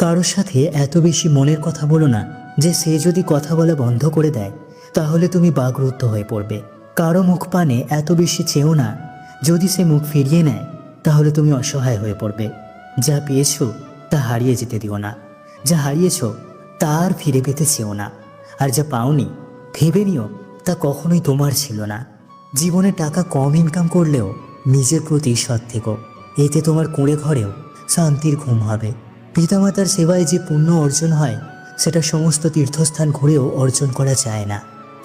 কারোর সাথে এত বেশি মনের কথা বলো না যে সে যদি কথা বলা বন্ধ করে দেয় তাহলে তুমি বাকরুদ্ধ হয়ে পড়বে। কারো মুখ পানে এত বেশি চেও না, যদি সে মুখ ফিরিয়ে নেয় তাহলে তুমি অসহায় হয়ে পড়বে। যা পেয়েছো তা হারিয়ে যেতে দিও না, যা হারিয়েছো তা আর ফিরে পেতে চেও না। আর যা পাওনি ভেবে নিও তা কখনোই তোমার ছিল না। জীবনে টাকা কম ইনকাম করলেও নিজের প্রতি সৎ থেকো, এতে তোমার কুঁড়ে ঘরেও শান্তির ঘুম হবে। পিতামাতার সেবায় যে পুণ্য অর্জন হয় সেটা সমস্ত তীর্থস্থান ঘুরেও অর্জন করা যায় না।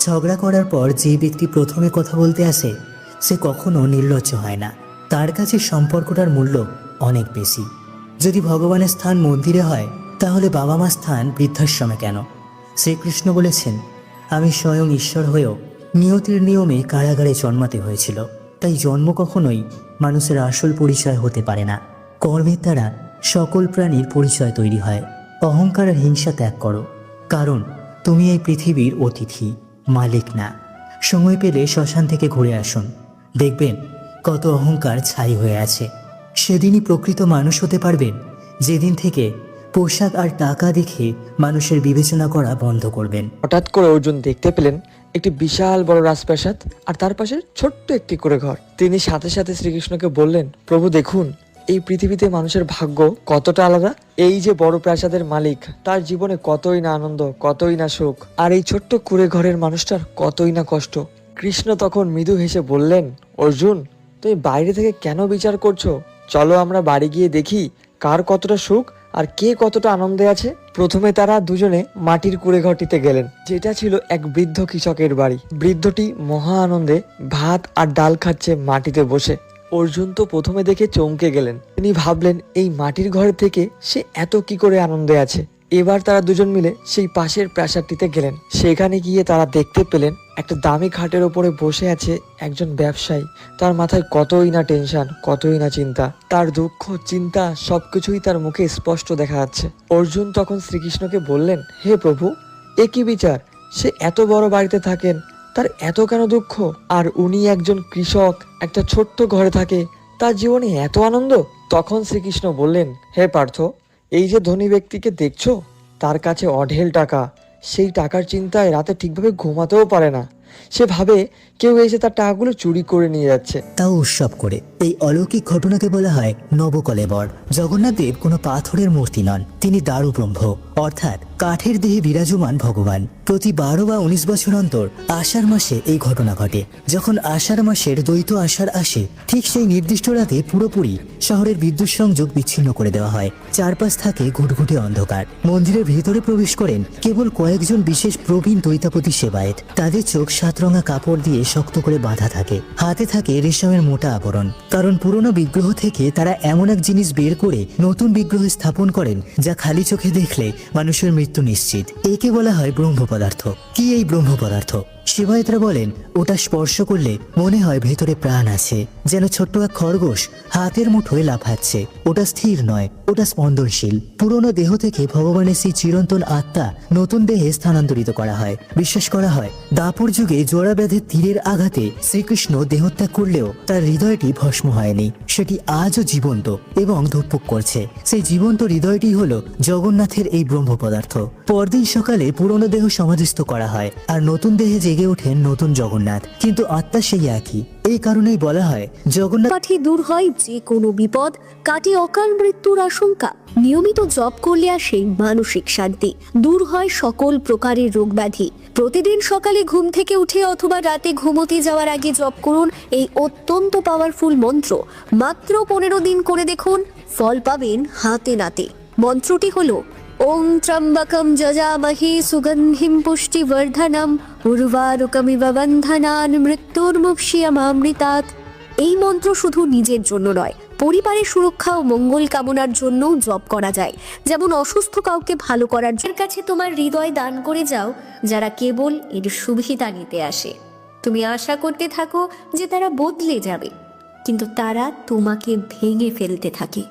ঝগড়া করার পর যে ব্যক্তি প্রথমে কথা বলতে আসে সে কখনো নির্লজ্জ হয় না, তার কাছে সম্পর্কটার মূল্য অনেক বেশি। যদি ভগবানের স্থান মন্দিরে হয় তাহলে বাবা মা স্থান বৃদ্ধাশ্রমে কেন? শ্রীকৃষ্ণ বলেছেন, আমি স্বয়ং ঈশ্বর হয়েও নিয়তির নিয়মে কারাগারে জন্মাতে হয়েছিল। তাই জন্ম কখনোই মানুষের আসল পরিচয় হতে পারে না। কর্মের দ্বারা সকল প্রাণীর পরিচয় তৈরি হয়। অহংকার আর হিংসা ত্যাগ করো, কারণ তুমি এই পৃথিবীর অতিথি, মালিক না। সময় পেলে শ্মশান থেকে ঘুরে আসুন, দেখবেন কত অহংকার ছাই হয়ে আছে। সেদিনই প্রকৃত মানুষ হতে পারবেন যেদিন থেকে পোশাক আর টাকা দেখে মানুষের বিবেচনা করা বন্ধ করবেন। হঠাৎ করে অর্জুন দেখতে পেলেন একটি বিশাল বড় রাজপ্রাসাদ আর তার পাশে ছোট্ট একটি করে ঘর। তিনি সাথে সাথে শ্রীকৃষ্ণকে বললেন, প্রভু দেখুন এই পৃথিবীতে মানুষের ভাগ্য কতটা আলাদা। এই যে বড় প্রাসাদের মালিক, তার জীবনে কতই না আনন্দ, কতই না সুখ, আর এই ছোট্ট কুঁড়ে ঘরের মানুষটার কতই না কষ্ট। কৃষ্ণ তখন মৃদু হেসে বললেন, অর্জুন তুমি বাইরে থেকে কেন বিচার করছো? চলো আমরা বাড়ি গিয়ে দেখি কার কতটা সুখ আর কে কতটা আনন্দে আছে। প্রথমে তারা দুজনে মাটির কুঁড়ে ঘরটিতে গেলেন, যেটা ছিল এক বৃদ্ধ কৃষকের বাড়ি। বৃদ্ধটি মহা আনন্দে ভাত আর ডাল খাচ্ছে মাটিতে বসে। অর্জুন তো প্রথমে দেখে চমকে গেলেন। তিনি ভাবলেন এই মাটির ঘর থেকে সে এত কি করে আনন্দে আছে। এবার তারা দুজন মিলে সেই পাশের প্রাসাদটিতে গেলেন। সেখানে গিয়ে তারা দেখতে পেলেন একটা দামি খাটের ওপরে বসে আছে একজন ব্যবসায়ী। তার মাথায় কতই না টেনশন, কতই না চিন্তা, তার দুঃখ চিন্তা সবকিছুই তার মুখে স্পষ্ট দেখা যাচ্ছে। অর্জুন তখন শ্রীকৃষ্ণকে বললেন, হে প্রভু, এ কি বিচার? সে এত বড় বাড়িতে থাকেন, তার এত কেন দুঃখ? আর উনি একজন কৃষক, একটা ছোট্ট ঘরে থাকে, তার জীবনে এত আনন্দ। তখন শ্রীকৃষ্ণ বললেন, হে পার্থ, এই যে ধনী ব্যক্তিকে দেখছো, তার কাছে অঢেল টাকা। সেই টাকার চিন্তায় রাতে ঠিকভাবে ঘুমাতেও পারে না। সে ভাবে কেউ এসে তার টাকাগুলো চুরি করে নিয়ে যাচ্ছে। তাও উৎসব করে। এই অলৌকিক ঘটনাকে বলা হয় নবকলেবর। জগন্নাথ দেব কোনো পাথরের মূর্তি নন, তিনি দারু ব্রহ্ম, অর্থাৎ কাঠের দেহে বিরাজমান ভগবান। প্রতি 12 বা 19 বছর অন্তর আষাঢ় মাসে এই ঘটনা ঘটে। যখন আষাঢ় মাসের দ্বৈত আষাঢ় আসে, ঠিক সেই নির্দিষ্ট রাতে পুরোপুরি শহরের বিদ্যুৎ সংযোগ বিচ্ছিন্ন করে দেওয়া হয়। চারপাশ থাকে ঘুটঘুটে অন্ধকার। মন্দিরের ভেতরে প্রবেশ করেন কেবল কয়েকজন বিশেষ প্রবীণ দৈতাপতি সেবায়েত। তাদের চোখ 7 রঙা কাপড় দিয়ে শক্ত করে বাঁধা থাকে, হাতে থাকে রেশমের মোটা আবরণ। কারণ পুরনো বিগ্রহ থেকে তারা এমন এক জিনিস বের করে নতুন বিগ্রহ স্থাপন করেন যা খালি চোখে দেখলে মানুষের মৃত্যু নিশ্চিত। একে বলা হয় ব্রহ্ম পদার্থ। কি এই ব্রহ্ম পদার্থ? সেবায়েতরা বলেন, ওটা স্পর্শ করলে মনে হয় ভেতরে প্রাণ আছে, যেন ছোট্ট এক খরগোশ হাতের মুঠোয় লাফাচ্ছে। ওটা স্থির নয়, ওটা স্পন্দনশীল। পুরনো দেহ থেকে ভগবানের সেই চিরন্তন আত্মা নতুন দেহে স্থানান্তরিত করা হয়। বিশ্বাস করা হয় দাপর যুগে জোড়া ব্যাধের তীরের আঘাতে শ্রীকৃষ্ণ দেহত্যাগ করলেও তার হৃদয়টি ভস্ম হয়নি, সেটি আজও জীবন্ত এবং ধুকপুক করছে। সেই জীবন্ত হৃদয়টি হলো জগন্নাথের এই ব্রহ্ম পদার্থ। পরদিন সকালে পুরনো দেহ সমাধিস্থ করা হয় আর নতুন দেহে জেগে ওঠেন নতুন জগন্নাথ, কিন্তু আত্মা সেই একই। এই কারণেই বলা হয় জগন্নাথ কাঠি দূর হয় যে কোনো বিপদ, কাটে অকাল মৃত্যুর আশঙ্কা। নিয়মিত জপ করলে আসে মানসিক শান্তি, দূর হয় সকল প্রকারের রোগ ব্যাধি। প্রতিদিন সকালে ঘুম থেকে উঠে অথবা রাতে ঘুমোতে যাওয়ার আগে জপ করুন এই অত্যন্ত পাওয়ারফুল মন্ত্র। মাত্র 15 দিন করে দেখুন, ফল পাবেন হাতে নাতে। মন্ত্রটি হলো ওং ত্র্যম্বকম যজামহে সুগন্ধিম পুষ্টিবর্ধনম উর্বারুকমিব বন্ধনান মৃত্যুর্মুক্ষীয়মামৃতাৎ। এই মন্ত্র শুধু নিজের জন্য নয়, পরিবারের সুরক্ষা ও মঙ্গল কামনার জন্যও জপ করা যায়। যেমন অসুস্থ কাউকে ভালো করার জন্য কাছে তোমার হৃদয় দান করে যাও, যারা কেবল এর সুবিধা নিতে আসে। তুমি আশা করতে থাকো যে তারা বদলে যাবে, কিন্তু তারা তোমাকে ভেঙে ফেলতে থাকে।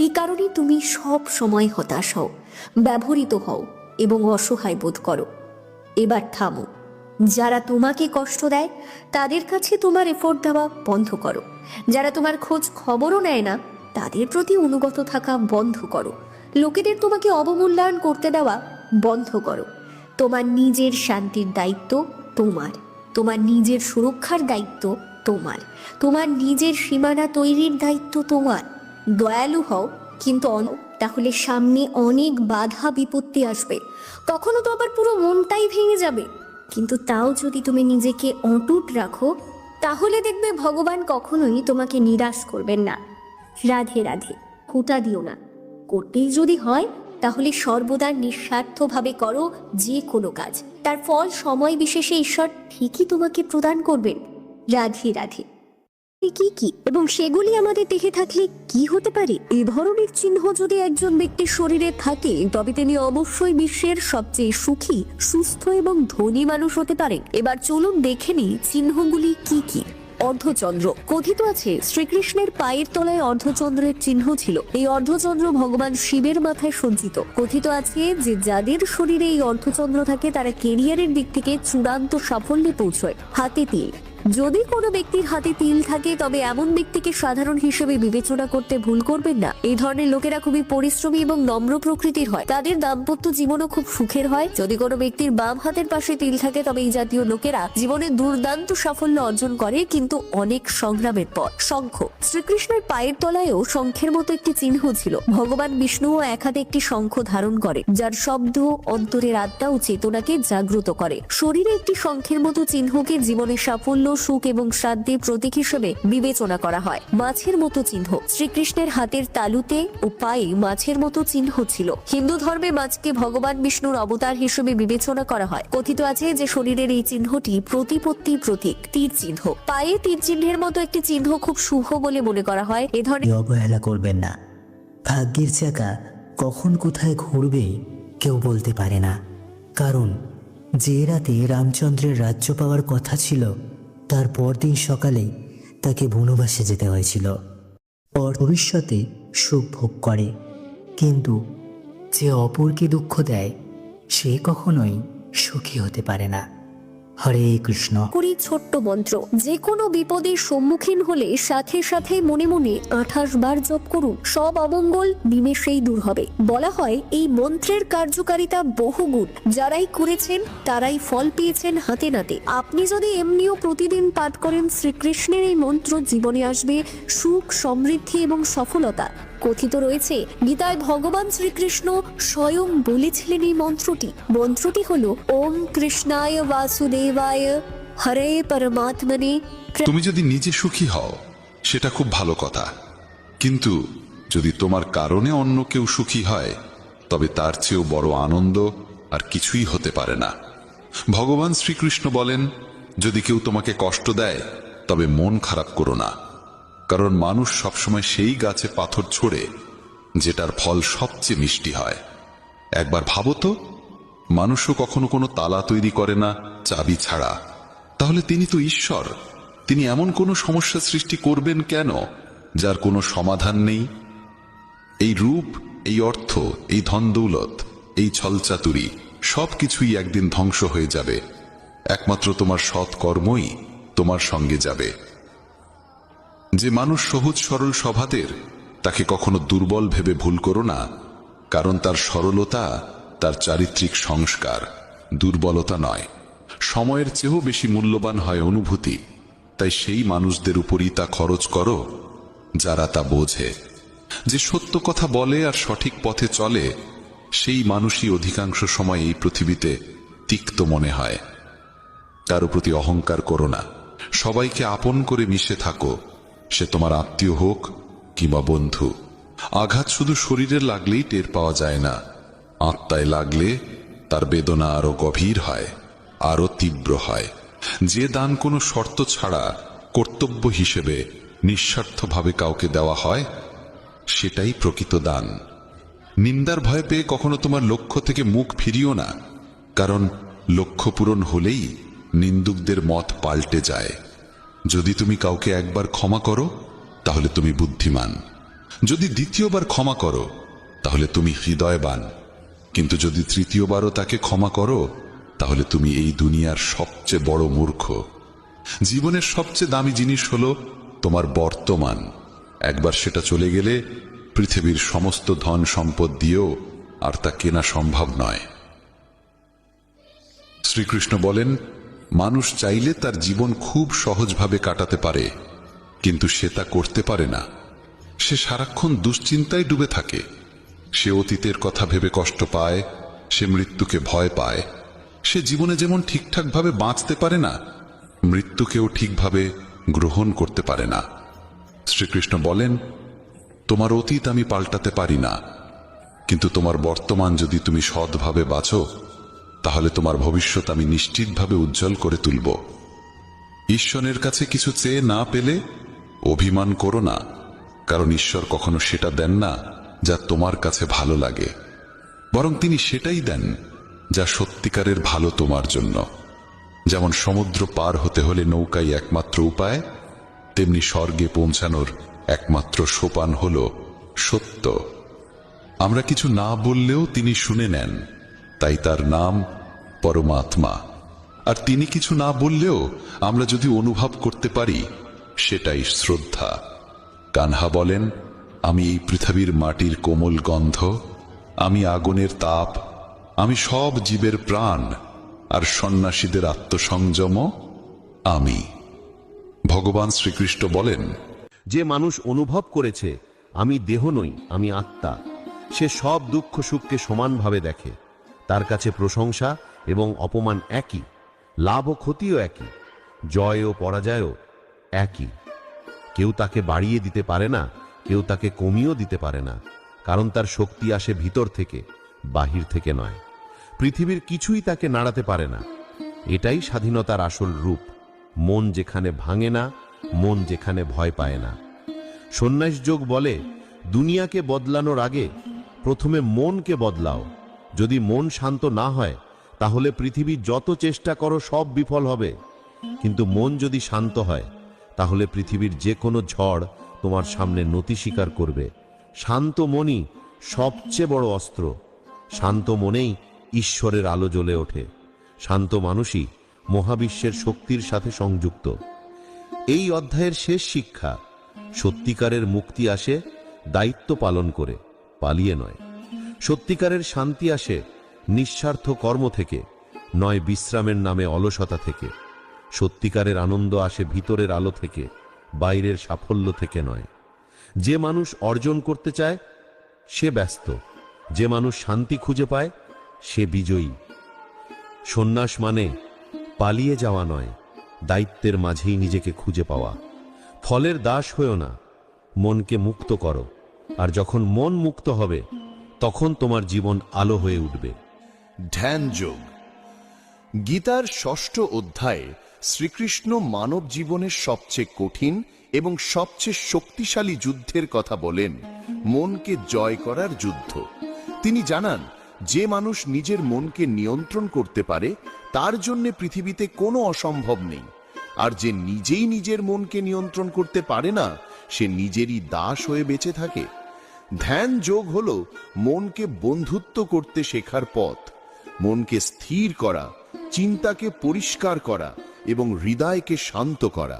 এই কারণে তুমি সব সময় হতাশ হও, ব্যবহৃত হও এবং অসহায় বোধ করো। এবার থামো। যারা তোমাকে কষ্ট দেয় তাদের কাছে তোমার এফোর্ট দেওয়া বন্ধ করো। যারা তোমার খোঁজ খবরও নেয় না তাদের প্রতি অনুগত থাকা বন্ধ করো। লোকেদের তোমাকে অবমূল্যায়ন করতে দেওয়া বন্ধ করো। তোমার নিজের শান্তির দায়িত্ব তোমার, তোমার নিজের সুরক্ষার দায়িত্ব তোমার, তোমার নিজের সীমানা তৈরির দায়িত্ব তোমার। দয়ালু হও, কিন্তু তাহলে সামনে অনেক বাধা বিপত্তি আসবে, কখনো তো আবার পুরো মনটাই ভেঙে যাবে। কিন্তু তাও যদি তুমি নিজেকে অটুট রাখো, তাহলে দেখবে ভগবান কখনোই তোমাকে নিরাশ করবেন না। রাধে রাধে। খোঁটা দিও না, করতেই যদি হয় তাহলে সর্বদা নিঃস্বার্থভাবে করো যে কোনো কাজ, তার ফল সময় বিশেষে ঈশ্বর ঠিকই তোমাকে প্রদান করবেন। রাধে রাধে। কি কি এবং সেগুলি আমাদের দেখে থাকলে কি হতে পারে? এ ধরনের চিহ্ন যদি একজন ব্যক্তির শরীরে থাকে, তবে তিনি অবশ্যই বিশ্বের সবচেয়ে সুখী, সুস্থ এবং ধনী মানুষ হতে পারেন। এবার চলুন দেখে নিই চিহ্নগুলি কি কি। অর্ধচন্দ্র। কথিত আছে শ্রীকৃষ্ণের পায়ের তলায় অর্ধচন্দ্রের চিহ্ন ছিল। এই অর্ধচন্দ্র ভগবান শিবের মাথায় সজ্জিত। কথিত আছে যে যাদের শরীরে এই অর্ধচন্দ্র থাকে তারা কেরিয়ারের দিক থেকে চূড়ান্ত সাফল্যে পৌঁছয়। হাতে তিল। যদি কোনো ব্যক্তির হাতে তিল থাকে তবে এমন ব্যক্তিকে সাধারণ হিসেবে বিবেচনা করতে ভুল করবেন না। এই ধরনের লোকেরা খুবই পরিশ্রমী এবং নম্র প্রকৃতির হয়, তাদের দাম্পত্য জীবনও খুব সুখের হয়। যদি কোনো ব্যক্তির বাম হাতের পাশে তিল থাকে তবে এই জাতীয় লোকেরা জীবনে দুর্দান্ত সাফল্য অর্জন করে, কিন্তু অনেক সংগ্রামের পর। শঙ্খ। শ্রীকৃষ্ণের পায়ের তলায়ও শঙ্খের মতো একটি চিহ্ন ছিল। ভগবান বিষ্ণুও এক হাতে একটি শঙ্খ ধারণ করে, যার শব্দ অন্তরের আত্মা ও চেতনাকে জাগ্রত করে। শরীরে একটি শঙ্খের মতো চিহ্নকে জীবনের সাফল্য, সুখ এবং শ্রাদ্ধের প্রতীক হিসেবে বিবেচনা করা হয়। মাছের মতো চিহ্ন। শ্রীকৃষ্ণের হাতের তালুতে ও পায়ে মাছের মতো চিহ্ন ছিল। হিন্দু ধর্মে মাছকে ভগবান বিষ্ণুর অবতার হিসেবে বিবেচনা করা হয়। কথিত আছে যে শরীরের এই চিহ্নটি প্রতিপত্তির প্রতীক। তীর চিহ্ন। পায়ে তীর চিহ্নের মতো একটি চিহ্ন খুব শুভ বলে মনে করা হয়। এ ধরনের অবহেলা করবেন না। ভাগ্যের চাকা কখন কোথায় ঘুরবে কেউ বলতে পারে না। কারণ যে রাতে রামচন্দ্রের রাজ্য পাওয়ার কথা ছিল, তার পরদিন সকালেই তাকে বনবাসে যেতে হয়েছিল। ভবিষ্যতে সুখ ভোগ করে, কিন্তু যে অপরকে দুঃখ দেয় সে কখনোই সুখী হতে পারে না। হরে কৃষ্ণ। করি ছোট্ট মন্ত্র। যে কোনো বিপদের সম্মুখীন হলে সাথে সাথে মনে মনে 28 বার জপ করুন, সব অমঙ্গল নিমেষেই দূর হবে। বলা হয় এই মন্ত্রের কার্যকারিতা বহুগুণ, যারাই করেছেন তারাই ফল পেয়েছেন হাতে নাতে। আপনি যদি এমনিও প্রতিদিন পাঠ করেন শ্রীকৃষ্ণের এই মন্ত্র, জীবনে আসবে সুখ, সমৃদ্ধি এবং সফলতা। কথিত রয়েছে গীতায় ভগবান শ্রীকৃষ্ণ স্বয়ং বলেছিলেন এই মন্ত্রটি হলো ওম কৃষ্ণায় বাসুদেবায় হরে পরমাত্মনে। তুমি যদি নিজে সুখী হও সেটা খুব ভালো কথা, কিন্তু যদি তোমার কারণে অন্য কেউ সুখী হয় তবে তার চেয়েও বড় আনন্দ আর কিছুই হতে পারে না। ভগবান শ্রীকৃষ্ণ বলেন, যদি কেউ তোমাকে কষ্ট দেয় তবে মন খারাপ করো না, কারণ মানুষ সবসময় সেই গাছে পাথর ছোড়ে যেটার ফল সবচেয়ে মিষ্টি হয়। একবার ভাবো তো, মানুষও কখনো কোনো তালা তৈরি করে না চাবি ছাড়া, তাহলে তিনি তো ঈশ্বর। তিনি এমন কোনো সমস্যা সৃষ্টি করবেন কেন যার কোনো সমাধান নেই? এই রূপ, এই অর্থ, এই ধন দৌলত, এই ছলচাতুরি সবকিছুই একদিন ধ্বংস হয়ে যাবে। একমাত্র তোমার সৎ কর্মই তোমার সঙ্গে যাবে। যে মানুষ সহজ সরল স্বভাবের, তাকে কখনো দুর্বল ভেবে ভুল করো না, কারণ তার সরলতা তার চারিত্রিক সংস্কার, দুর্বলতা নয়। সময়ের চেয়েও বেশি মূল্যবান হয় অনুভূতি, তাই সেই মানুষদের উপরই তা খরচ করো যারা তা বোঝে। যে সত্য কথা বলে আর সঠিক পথে চলে, সেই মানুষই অধিকাংশ সময় এই পৃথিবীতে তিক্ত মনে হয়। কারো প্রতি অহংকার করো না, সবাইকে আপন করে মিশে থাকো, সে তোমার আত্মীয় হোক কিংবা বন্ধু। আঘাত শুধু শরীরে লাগলেই টের পাওয়া যায় না, আত্মায় লাগলে তার বেদনা আরো গভীর হয়, আরো তীব্র হয়। যে দান কোনো শর্ত ছাড়া কর্তব্য হিসেবে নিঃস্বার্থভাবে কাউকে দেওয়া হয়, সেটাই প্রকৃত দান। নিন্দার ভয় পেয়ে কখনো তোমার লক্ষ্য থেকে মুখ ফিরিও না, কারণ লক্ষ্য পূরণ হলেই নিন্দুকদের মত পাল্টে যায়। যদি তুমি কাউকে একবার ক্ষমা করো তাহলে তুমি বুদ্ধিমান, যদি দ্বিতীয়বার ক্ষমা করো তাহলে তুমি হৃদয়বান, কিন্তু যদি তৃতীয়বারও তাকে ক্ষমা করো তাহলে তুমি এই দুনিয়ার সবচেয়ে বড় মূর্খ। জীবনের সবচেয়ে দামি জিনিস হলো তোমার বর্তমান। একবার সেটা চলে গেলে পৃথিবীর সমস্ত ধন সম্পদ দিয়েও আর তা কেনা সম্ভব নয়। শ্রীকৃষ্ণ বলেন, মানুষ চাইলে তার জীবন খুব সহজভাবে কাটাতে পারে, কিন্তু সে তা করতে পারে না। সে সারাক্ষণ দুশ্চিন্তায় ডুবে থাকে। সে অতীতের কথা ভেবে কষ্ট পায়, সে মৃত্যুকে ভয় পায়। সে জীবনে যেমন ঠিকঠাকভাবে বাঁচতে পারে না, মৃত্যুকেও ঠিকভাবে গ্রহণ করতে পারে না। শ্রীকৃষ্ণ বলেন, তোমার অতীত আমি পাল্টাতে পারি না, কিন্তু তোমার বর্তমান যদি তুমি সৎভাবে বাঁচো, তাহলে তোমার ভবিষ্যৎ আমি নিশ্চিতভাবে উজ্জ্বল করে তুলব। ঈশ্বরের কাছে কিছু চেয়ে না পেলে অভিমান করো না, কারণ ঈশ্বর কখনো সেটা দেন না যা তোমার কাছে ভালো লাগে, বরং তিনি সেটাই দেন যা সত্যিকারের ভালো তোমার জন্য। যেমন সমুদ্র পার হতে হলে নৌকাই একমাত্র উপায়, তেমনি স্বর্গে পৌঁছানোর একমাত্র সোপান হল সত্য। আমরা কিছু না বললেও তিনি শুনে নেন, তাই তার নাম পরমাত্মা। আর তিনি কিছু না বললেও আমরা যদি অনুভব করতে পারি, সেটাই শ্রদ্ধা। কানহা বলেন, আমি এই পৃথিবীর মাটির কোমল গন্ধ, আমি আগুনের তাপ, আমি সব জীবের প্রাণ, আর সন্ন্যাসীদের আত্মসংযম আমি। ভগবান শ্রীকৃষ্ণ বলেন, যে মানুষ অনুভব করেছে আমি দেহ নই, আমি আত্মা, সে সব দুঃখ সুখকে সমানভাবে দেখে। তার কাছে প্রশংসা এবং অপমান একই, লাভ ও ক্ষতিও একই, জয় ও পরাজয়ও একই। কেউ তাকে বাড়িয়ে দিতে পারে না, কেউ তাকে কমিয়েও দিতে পারে না, কারণ তার শক্তি আসে ভিতর থেকে, বাহির থেকে নয়। পৃথিবীর কিছুই তাকে নাড়াতে পারে না। এটাই স্বাধীনতার আসল রূপ। মন যেখানে ভাঙে না, মন যেখানে ভয় পায় না। সন্ন্যাস যোগ বলে, দুনিয়াকে বদলানোর আগে প্রথমে মনকে বদলাও। যদি মন শান্ত না হয়, তাহলে পৃথিবীর যত চেষ্টা করো সব বিফল হবে। কিন্তু মন যদি শান্ত হয়, তাহলে পৃথিবীর যে কোনো ঝড় তোমার সামনে নতি স্বীকার করবে। শান্ত মনই সবচেয়ে বড় অস্ত্র। শান্ত মনেই ঈশ্বরের আলো জ্বলে ওঠে। শান্ত মানুষই মহাবিশ্বের শক্তির সাথে সংযুক্ত। এই অধ্যায়ের শেষ শিক্ষা, সত্যিকারের মুক্তি আসে দায়িত্ব পালন করে, পালিয়ে নয়। সত্যিকারের শান্তি আসে নিঃস্বার্থ কর্ম থেকে, নয় বিশ্রামের নামে অলসতা থেকে। সত্যিকারের আনন্দ আসে ভিতরের আলো থেকে, বাইরের সাফল্য থেকে নয়। যে মানুষ অর্জন করতে চায় সে ব্যস্ত, যে মানুষ শান্তি খুঁজে পায় সে বিজয়ী। সন্ন্যাস মানে পালিয়ে যাওয়া নয়, দায়িত্বের মাঝেই নিজেকে খুঁজে পাওয়া। ফলের দাস হয়েও না, মনকে মুক্ত করো। আর যখন মন মুক্ত হবে, তখন তোমার জীবন আলো হয়ে উঠবে। ধ্যান যোগ। গীতার ৬ষ্ঠ অধ্যায়ে শ্রীকৃষ্ণ মানব জীবনের সবচেয়ে কঠিন এবং সবচেয়ে শক্তিশালী যুদ্ধের কথা বলেন, মনকে জয় করার যুদ্ধ। তিনি জানান, যে মানুষ নিজের মনকে নিয়ন্ত্রণ করতে পারে, তার জন্য পৃথিবীতে কোনো অসম্ভব নেই। আর যে নিজেই নিজের মনকে নিয়ন্ত্রণ করতে পারে না, সে নিজেরই দাস হয়ে বেঁচে থাকে। ধ্যান যোগ হল মনকে বন্ধুত্ব করতে শেখার পথ। মনকে স্থির করা, চিন্তাকে পরিষ্কার করা এবং হৃদয়কে শান্ত করা।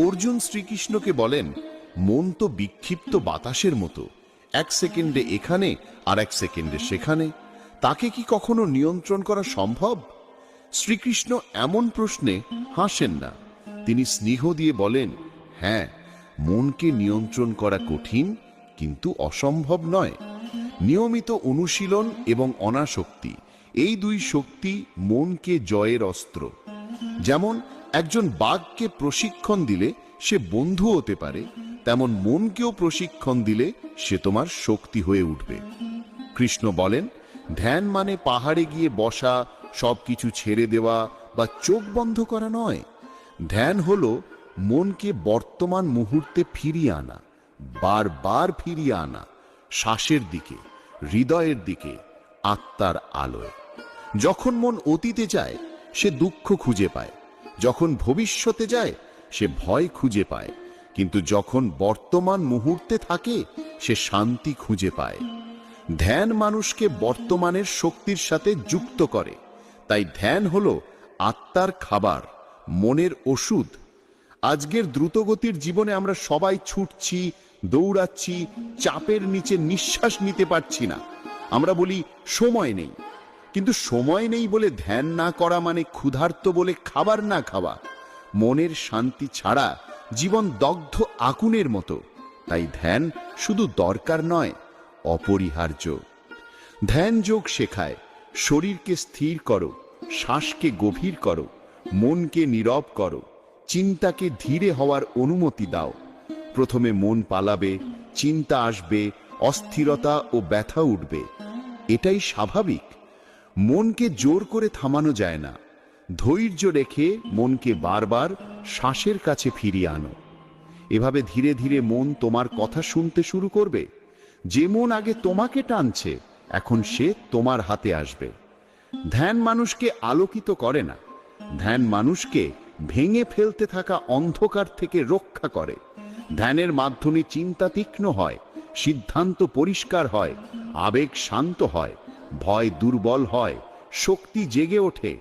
অর্জুন শ্রীকৃষ্ণকে বলেন, মন তো বিক্ষিপ্ত বাতাসের মতো, এক সেকেন্ডে এখানে আর এক সেকেন্ডে সেখানে, তাকে কি কখনো নিয়ন্ত্রণ করা সম্ভব? শ্রীকৃষ্ণ এমন প্রশ্নে হাসেন না। তিনি স্নেহ দিয়ে বলেন, হ্যাঁ, মনকে নিয়ন্ত্রণ করা কঠিন, কিন্তু অসম্ভব নয়। নিয়মিত অনুশীলন এবং অনাসক্তি, এই দুই শক্তি মনকে জয়ের অস্ত্র। যেমন একজন বাঘকে প্রশিক্ষণ দিলে সে বন্ধু হতে পারে, তেমন মনকেও প্রশিক্ষণ দিলে সে তোমার শক্তি হয়ে উঠবে। কৃষ্ণ বলেন, ধ্যান মানে পাহাড়ে গিয়ে বসা, সবকিছু ছেড়ে দেওয়া বা চোখ বন্ধ করা নয়। ধ্যান হলো মনকে বর্তমান মুহূর্তে ফিরিয়ে আনা, বারবার ফিরিয়ে আনা, শ্বাসের দিকে, হৃদয়ের দিকে, আত্মার আলোয়। যখন মন অতীতে যায়, সে দুঃখ খুঁজে পায়। যখন ভবিষ্যতে যায়, সে ভয় খুঁজে পায়। কিন্তু যখন বর্তমান মুহূর্তে থাকে, সে শান্তি খুঁজে পায়। ধ্যান মানুষকে বর্তমানের শক্তির সাথে যুক্ত করে। তাই ধ্যান হলো আত্মার খাবার, মনের ওষুধ। আজকের দ্রুতগতির জীবনে আমরা সবাই ছুটছি, দৌড়াচ্ছি, চাপের নিচে নিঃশ্বাস নিতে পারছি না। আমরা বলি সময় নেই, কিন্তু সময় নেই বলে ধ্যান না করা মানে ক্ষুধার্ত বলে খাবার না খাওয়া। মনের শান্তি ছাড়া জীবন দগ্ধ আগুনের মতো। তাই ধ্যান শুধু দরকার নয়, অপরিহার্য। ধ্যান যোগ শেখায় শরীরকে স্থির করো, শ্বাসকে গভীর করো, মনকে নীরব করো, চিন্তাকে ধীরে হওয়ার অনুমতি দাও। প্রথমে মন পালাবে, চিন্তা আসবে, অস্থিরতা ও ব্যথা উঠবে। এটাই স্বাভাবিক। মনকে জোর করে থামানো যায় না। ধৈর্য রেখে মনকে বারবার শ্বাসের কাছে ফিরিয়ে আনো। এভাবে ধীরে ধীরে মন তোমার কথা শুনতে শুরু করবে। যে মন আগে তোমাকে টানছে, এখন সে তোমার হাতে আসবে। ধ্যান মানুষকে আলোকিত করে না, ধ্যান মানুষকে ভেঙে ফেলতে থাকা অন্ধকার থেকে রক্ষা করে। ধ্যানের মাধ্যমে চিন্তা তীক্ষ্ণ হয়, সিদ্ধান্ত পরিষ্কার হয়, আবেগ শান্ত হয়, ভয় দুর্বল হয়, শক্তি জেগে ওঠে।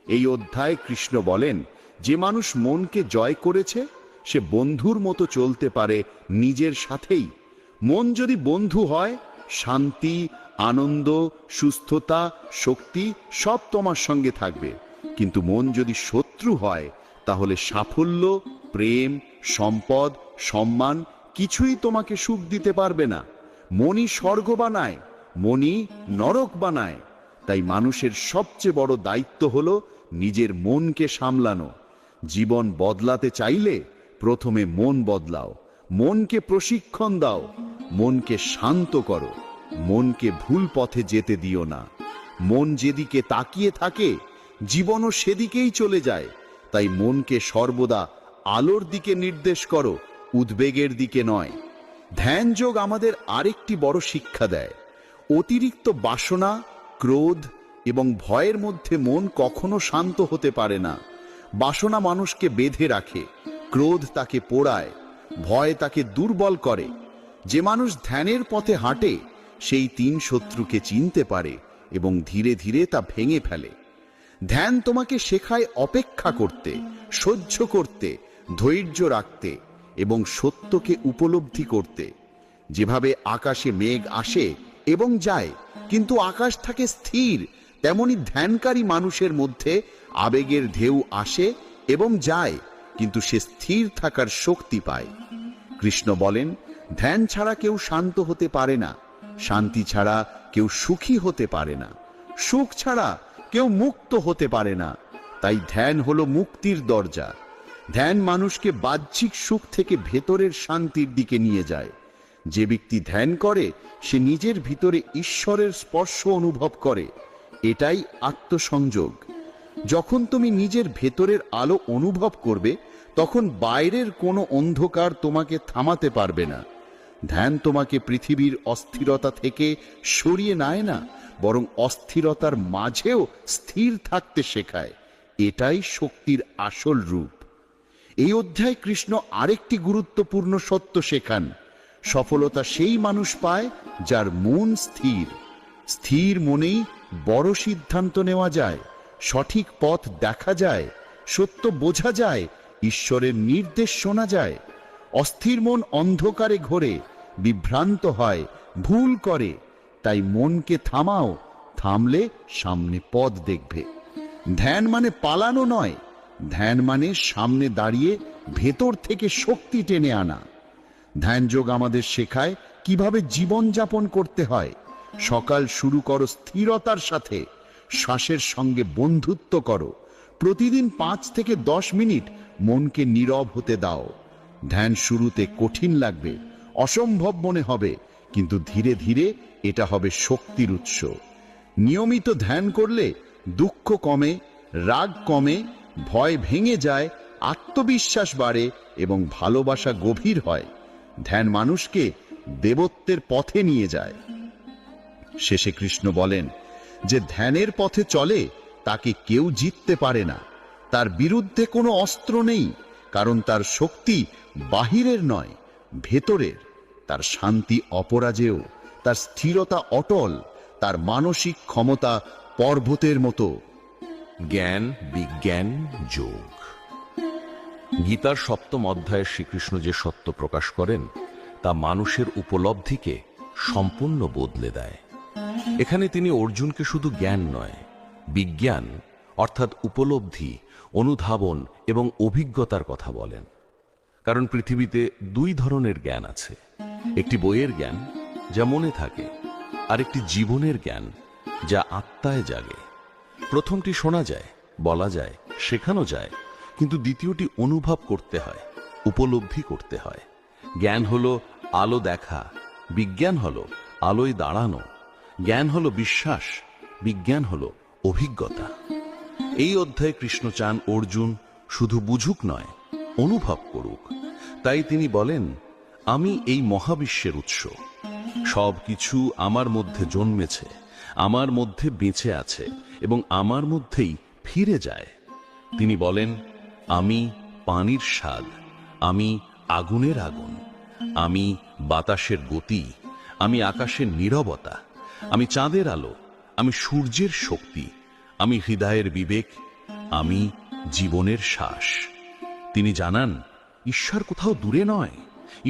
এই অধ্যায়ে কৃষ্ণ বলেন, যে মানুষ মনকে জয় করেছে সে বন্ধুর মতো চলতে পারে নিজের সাথেই। মন যদি বন্ধু হয়, শান্তি, আনন্দ, সুস্থতা, শক্তি সব তোমার সঙ্গে থাকবে। কিন্তু মন যদি শত্রু হয়, তাহলে সাফল্য, প্রেম, সম্পদ, সম্মান কিছুই তোমাকে সুখ দিতে পারবে না। মনই স্বর্গ বানায়, মনই নরক বানায়। তাই মানুষের সবচেয়ে বড় দায়িত্ব হলো নিজের মনকে সামলানো। জীবন বদলাতে চাইলে প্রথমে মন বদলাও, মনকে প্রশিক্ষণ দাও, মনকে শান্ত করো, মনকে ভুল পথে যেতে দিও না। মন যেদিকে তাকিয়ে থাকে, জীবনও সেদিকেই চলে যায়। তাই মনকে সর্বদা আলোর দিকে নির্দেশ করো, উদ্বেগের দিকে নয়। ধ্যান যোগ আমাদের আরেকটি বড় শিক্ষা দেয়। অতিরিক্ত বাসনা, ক্রোধ এবং ভয়ের মধ্যে মন কখনো শান্ত হতে পারে না। বাসনা মানুষকে বেঁধে রাখে, ক্রোধ তাকে পোড়ায়, ভয় তাকে দুর্বল করে। যে মানুষ ধ্যানের পথে হাঁটে, সেই তিন শত্রুকে চিনতে পারে এবং ধীরে ধীরে তা ভেঙে ফেলে। ধ্যান তোমাকে শেখায় অপেক্ষা করতে, সহ্য করতে, ধৈর্য রাখতে এবং সত্যকে উপলব্ধি করতে। যেভাবে আকাশে মেঘ আসে এবং যায়, কিন্তু আকাশ থাকে স্থির, তেমনি ধ্যানকারী মানুষের মধ্যে আবেগের ঢেউ আসে এবং যায়, কিন্তু সে স্থির থাকার শক্তি পায়। কৃষ্ণ বলেন, ধ্যান ছাড়া কেউ শান্ত হতে পারে না, শান্তি ছাড়া কেউ সুখী হতে পারে না, সুখ ছাড়া কেউ মুক্ত হতে পারে না। তাই ধ্যান হলো মুক্তির দরজা। ধ্যান মানুষকে বাহ্যিক সুখ থেকে ভেতরের শান্তির দিকে নিয়ে যায়। যে ব্যক্তি ধ্যান করে, সে নিজের ভিতরে ঈশ্বরের স্পর্শ অনুভব করে। এটাই আত্মসংযোগ। যখন তুমি নিজের ভেতরের আলো অনুভব করবে, তখন বাইরের কোনো অন্ধকার তোমাকে থামাতে পারবে না। ধ্যান তোমাকে পৃথিবীর অস্থিরতা থেকে সরিয়ে নেয় না, বরং অস্থিরতার মাঝেও স্থির থাকতে শেখায়। এটাই শক্তির আসল রূপ। এই অধ্যায়ে কৃষ্ণ আরেকটি গুরুত্বপূর্ণ সত্য শেখান। সফলতা সেই মানুষ পায় যার মন স্থির। স্থির মনেই বড় সিদ্ধান্ত নেওয়া যায়, সঠিক পথ দেখা যায়, সত্য বোঝা যায়, ঈশ্বরের নির্দেশ শোনা যায়। অস্থির মন অন্ধকারে ঘোরে, বিভ্রান্ত হয়, ভুল করে। তাই মনকে থামাও, থামলে সামনে পথ দেখবে। ধ্যান মানে পালানো নয়, ধ্যান মানে সামনে দাঁড়িয়ে ভেতর থেকে শক্তি টেনে আনা। ধ্যান যোগ আমাদের শেখায় কিভাবে জীবন যাপন করতে হয়। সকাল শুরু করো স্থিরতার সাথে, শ্বাসের সঙ্গে বন্ধুত্ব করো। প্রতিদিন 5 থেকে 10 মিনিট মনকে নীরব হতে দাও। ধ্যান শুরুতে কঠিন লাগবে, অসম্ভব মনে হবে, কিন্তু ধীরে ধীরে এটা হবে শক্তির উৎস। নিয়মিত ধ্যান করলে দুঃখ কমে, রাগ কমে, ভয় ভেঙে যায়, আত্মবিশ্বাস বাড়ে এবং ভালোবাসা গভীর হয়। ধ্যান মানুষকে দেবত্বের পথে নিয়ে যায়। শেষে কৃষ্ণ বলেন, যে ধ্যানের পথে চলে তাকে কেউ জিততে পারে না। তার বিরুদ্ধে কোনো অস্ত্র নেই, কারণ তার শক্তি বাহিরের নয়, ভেতরের। তার শান্তি অপরাজেয়, তার স্থিরতা অটল, তার মানসিক ক্ষমতা পর্বতের মতো। জ্ঞান, বিজ্ঞান, যোগ। গীতার 7ম অধ্যায়ে শ্রীকৃষ্ণ যে সত্য প্রকাশ করেন, তা মানুষের উপলব্ধিকে সম্পূর্ণ বদলে দেয়। এখানে তিনি অর্জুনকে শুধু জ্ঞান নয়, বিজ্ঞান অর্থাৎ উপলব্ধি, অনুধাবন এবং অভিজ্ঞতার কথা বলেন। কারণ পৃথিবীতে দুই ধরনের জ্ঞান আছে, একটি বইয়ের জ্ঞান যা মনে থাকে, আর একটি জীবনের জ্ঞান যা আত্মায় জাগে। প্রথমটি শোনা যায়, বলা যায়, শেখানো যায়, কিন্তু দ্বিতীয়টি অনুভব করতে হয়, উপলব্ধি করতে হয়। জ্ঞান হলো আলো দেখা, বিজ্ঞান হলো আলোয় দাঁড়ানো। জ্ঞান হলো বিশ্বাস, বিজ্ঞান হলো অভিজ্ঞতা। এই অধ্যায়ে কৃষ্ণ চান অর্জুন শুধু বুঝুক নয়, অনুভব করুক। তাই তিনি বলেন, আমি এই মহাবিশ্বের উৎস, সব কিছু আমার মধ্যে জন্মেছে, আমার মধ্যে বেঁচে আছে এবং আমার মধ্যেই ফিরে যায়। তিনি বলেন, আমি পানির স্বাদ, আমি আগুনের আগুন, আমি বাতাসের গতি, আমি আকাশের নীরবতা, আমি চাঁদের আলো, আমি সূর্যের শক্তি, আমি হৃদয়ের বিবেক, আমি জীবনের শ্বাস। তিনি জানান ঈশ্বর কোথাও দূরে নয়,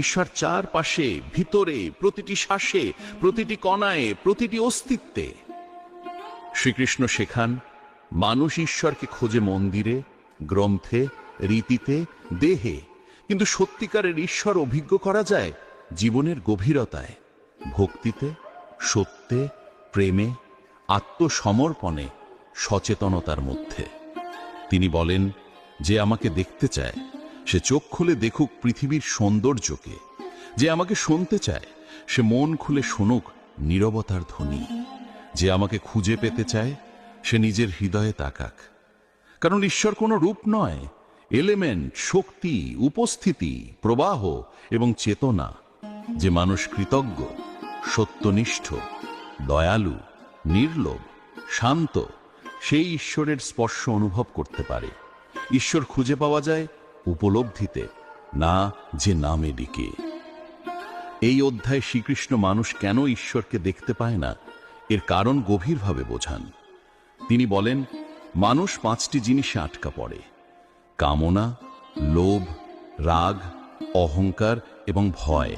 ঈশ্বর চারপাশে, ভিতরে, প্রতিটি শ্বাসে, প্রতিটি কণায়, প্রতিটি অস্তিত্বে। শ্রীকৃষ্ণ শেখান, মানুষ ঈশ্বরকে খোঁজে মন্দিরে, গ্রন্থে, রীতিতে, দেহে, কিন্তু সত্যিকারের ঈশ্বর অভিজ্ঞ করা যায় জীবনের গভীরতায়, ভক্তিতে, সত্যে, প্রেমে, আত্মসমর্পণে, সচেতনতার মধ্যে। তিনি বলেন, যে আমাকে দেখতে চায় সে চোখ খুলে দেখুক পৃথিবীর সৌন্দর্যকে, যে আমাকে শুনতে চায় সে মন খুলে শুনুক নীরবতার ধ্বনি, যে আমাকে খুঁজে পেতে চায় সে নিজের হৃদয়ে তাকাক। কারণ ঈশ্বর কোনো রূপ নয়, এলিমেন্ট, শক্তি, উপস্থিতি, প্রবাহ এবং চেতনা। যে মানুষ কৃতজ্ঞ, সত্যনিষ্ঠ, দয়ালু, নির্লোভ, শান্ত, সেই ঈশ্বরের স্পর্শ অনুভব করতে পারে। ঈশ্বর খুঁজে পাওয়া যায় উপলব্ধিতে, না যে নামে ডিকে। এই অধ্যায়ে শ্রীকৃষ্ণ মানুষ কেন ঈশ্বরকে দেখতে পায় না এর কারণ গভীরভাবে বোঝান। তিনি বলেন, মানুষ 5টি জিনিসে আটকা পড়ে: কামনা, লোভ, রাগ, অহংকার এবং ভয়।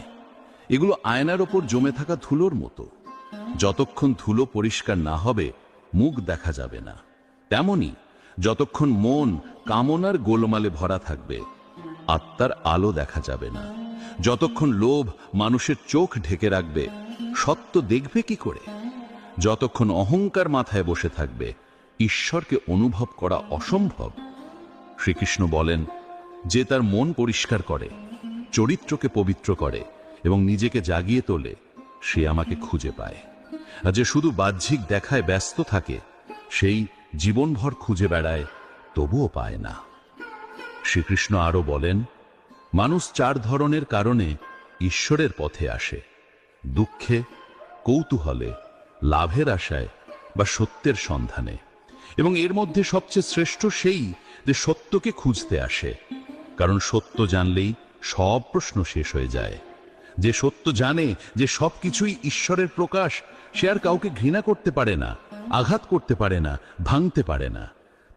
এগুলো আয়নার ওপর জমে থাকা ধুলোর মতো। যতক্ষণ ধুলো পরিষ্কার না হবে মুখ দেখা যাবে না। তেমনি যতক্ষণ মন কামনার গোলমালে ভরা থাকবে আত্মার আলো দেখা যাবে না। যতক্ষণ লোভ মানুষের চোখ ঢেকে রাখবে সত্য দেখবে কি করে? যতক্ষণ অহংকার মাথায় বসে থাকবে ঈশ্বরকে অনুভব করা অসম্ভব। শ্রীকৃষ্ণ বলেন, যে তার মন পরিষ্কার করে, চরিত্রকে পবিত্র করে এবং নিজেকে জাগিয়ে তোলে, সে আমাকে খুঁজে পায়। আর যে শুধু বাহ্যিক দেখায় ব্যস্ত থাকে সেই জীবনভর খুঁজে বেড়ায়, তবুও পায় না। শ্রীকৃষ্ণ আরো বলেন, মানুষ 4 ধরনের কারণে ঈশ্বরের পথে আসে: দুঃখে, কৌতূহলে, লাভের আশায় বা সত্যের সন্ধানে। এবং এর মধ্যে সবচেয়ে শ্রেষ্ঠ সেই যে সত্যকে খুঁজতে আসে, কারণ সত্য জানলেই সব প্রশ্ন শেষ হয়ে যায়। যে সত্য জানে যে সবকিছুই ঈশ্বরের প্রকাশ, সে আর কাউকে ঘৃণা করতে পারে না, আঘাত করতে পারে না, ভাঙতে পারে না।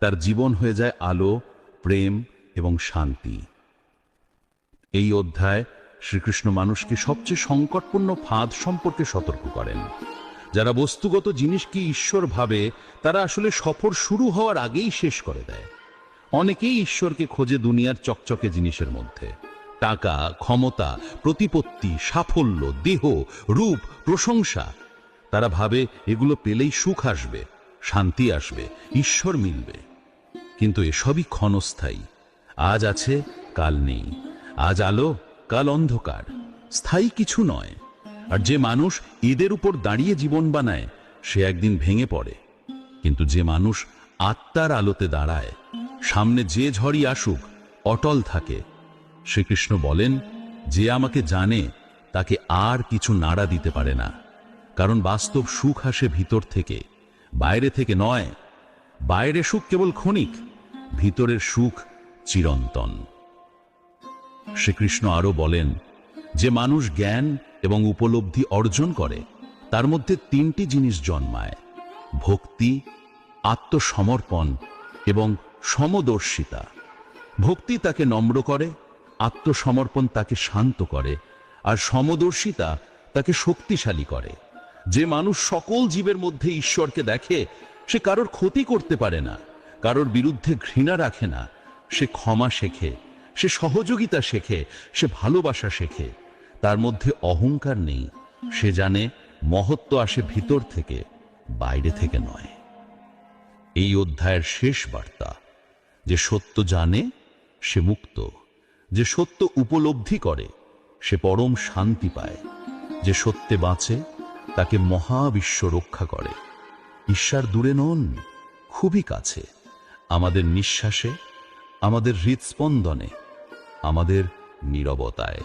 তার জীবন হয়ে যায় আলো, প্রেম এবং শান্তি। এই অধ্যায় শ্রীকৃষ্ণ মানুষকে সবচেয়ে সংকটপূর্ণ ফাঁদ সম্পর্কে সতর্ক করেন। যারা বস্তুগত জিনিসকে ঈশ্বর ভাবে তারা আসলে সফর শুরু হওয়ার আগেই শেষ করে দেয়। অনেকেই ঈশ্বরকে খোঁজে দুনিয়ার চকচকে জিনিসের মধ্যে: টাকা, ক্ষমতা, প্রতিপত্তি, সাফল্য, দেহ, রূপ, প্রশংসা। তারা ভাবে এগুলো পেলেই সুখ আসবে, শান্তি আসবে, ঈশ্বর মিলবে। কিন্তু এসবই ক্ষণস্থায়ী। আজ আছে, কাল নেই। আজ আলো, কাল অন্ধকার। স্থায়ী কিছু নয়। আর যে মানুষ এদের উপর দাঁড়িয়ে জীবন বানায় সে একদিন ভেঙে পড়ে। কিন্তু যে মানুষ আত্মার আলোতে দাঁড়ায়, সামনে যে ঝড়ই আসুক অটল থাকে। শ্রীকৃষ্ণ বলেন, যে আমাকে জানে তাকে আর কিছু নাড়া দিতে পারে না। কারণ বাস্তব সুখ আসে ভিতর থেকে, বাইরে থেকে নয়। বাইরে সুখ কেবল ক্ষণিক, ভিতরের সুখ চিরন্তন। শ্রীকৃষ্ণ আরো বলেন, যে মানুষ জ্ঞান এবং উপলব্ধি অর্জন করে তার মধ্যে 3টি জিনিস জন্মায়: ভক্তি, আত্মসমর্পণ এবং সমদর্শিতা। ভক্তি তাকে নম্র করে, আত্মসমর্পণ তাকে শান্ত করে, আর সমদর্শিতা তাকে শক্তিশালী করে। যে মানুষ সকল জীবের মধ্যে ঈশ্বরকে দেখে, সে কারোর ক্ষতি করতে পারে না, কারোর বিরুদ্ধে ঘৃণা রাখে না, সে ক্ষমা শেখে, সে সহযোগিতা শেখে, সে ভালোবাসা শেখে। তার মধ্যে অহংকার নেই। সে জানে মহত্ব আসে ভিতর থেকে, বাইরে থেকে নয়। এই অধ্যায়ের শেষ বার্তা, যে সত্য জানে সে মুক্ত, যে সত্য উপলব্ধি করে সে পরম শান্তি পায়, যে সত্যে বাঁচে তাকে মহাবিশ্ব রক্ষা করে। ঈশ্বর দূরে নন, খুবই কাছে, আমাদের নিঃশ্বাসে, আমাদের হৃদস্পন্দনে, আমাদের নীরবতায়।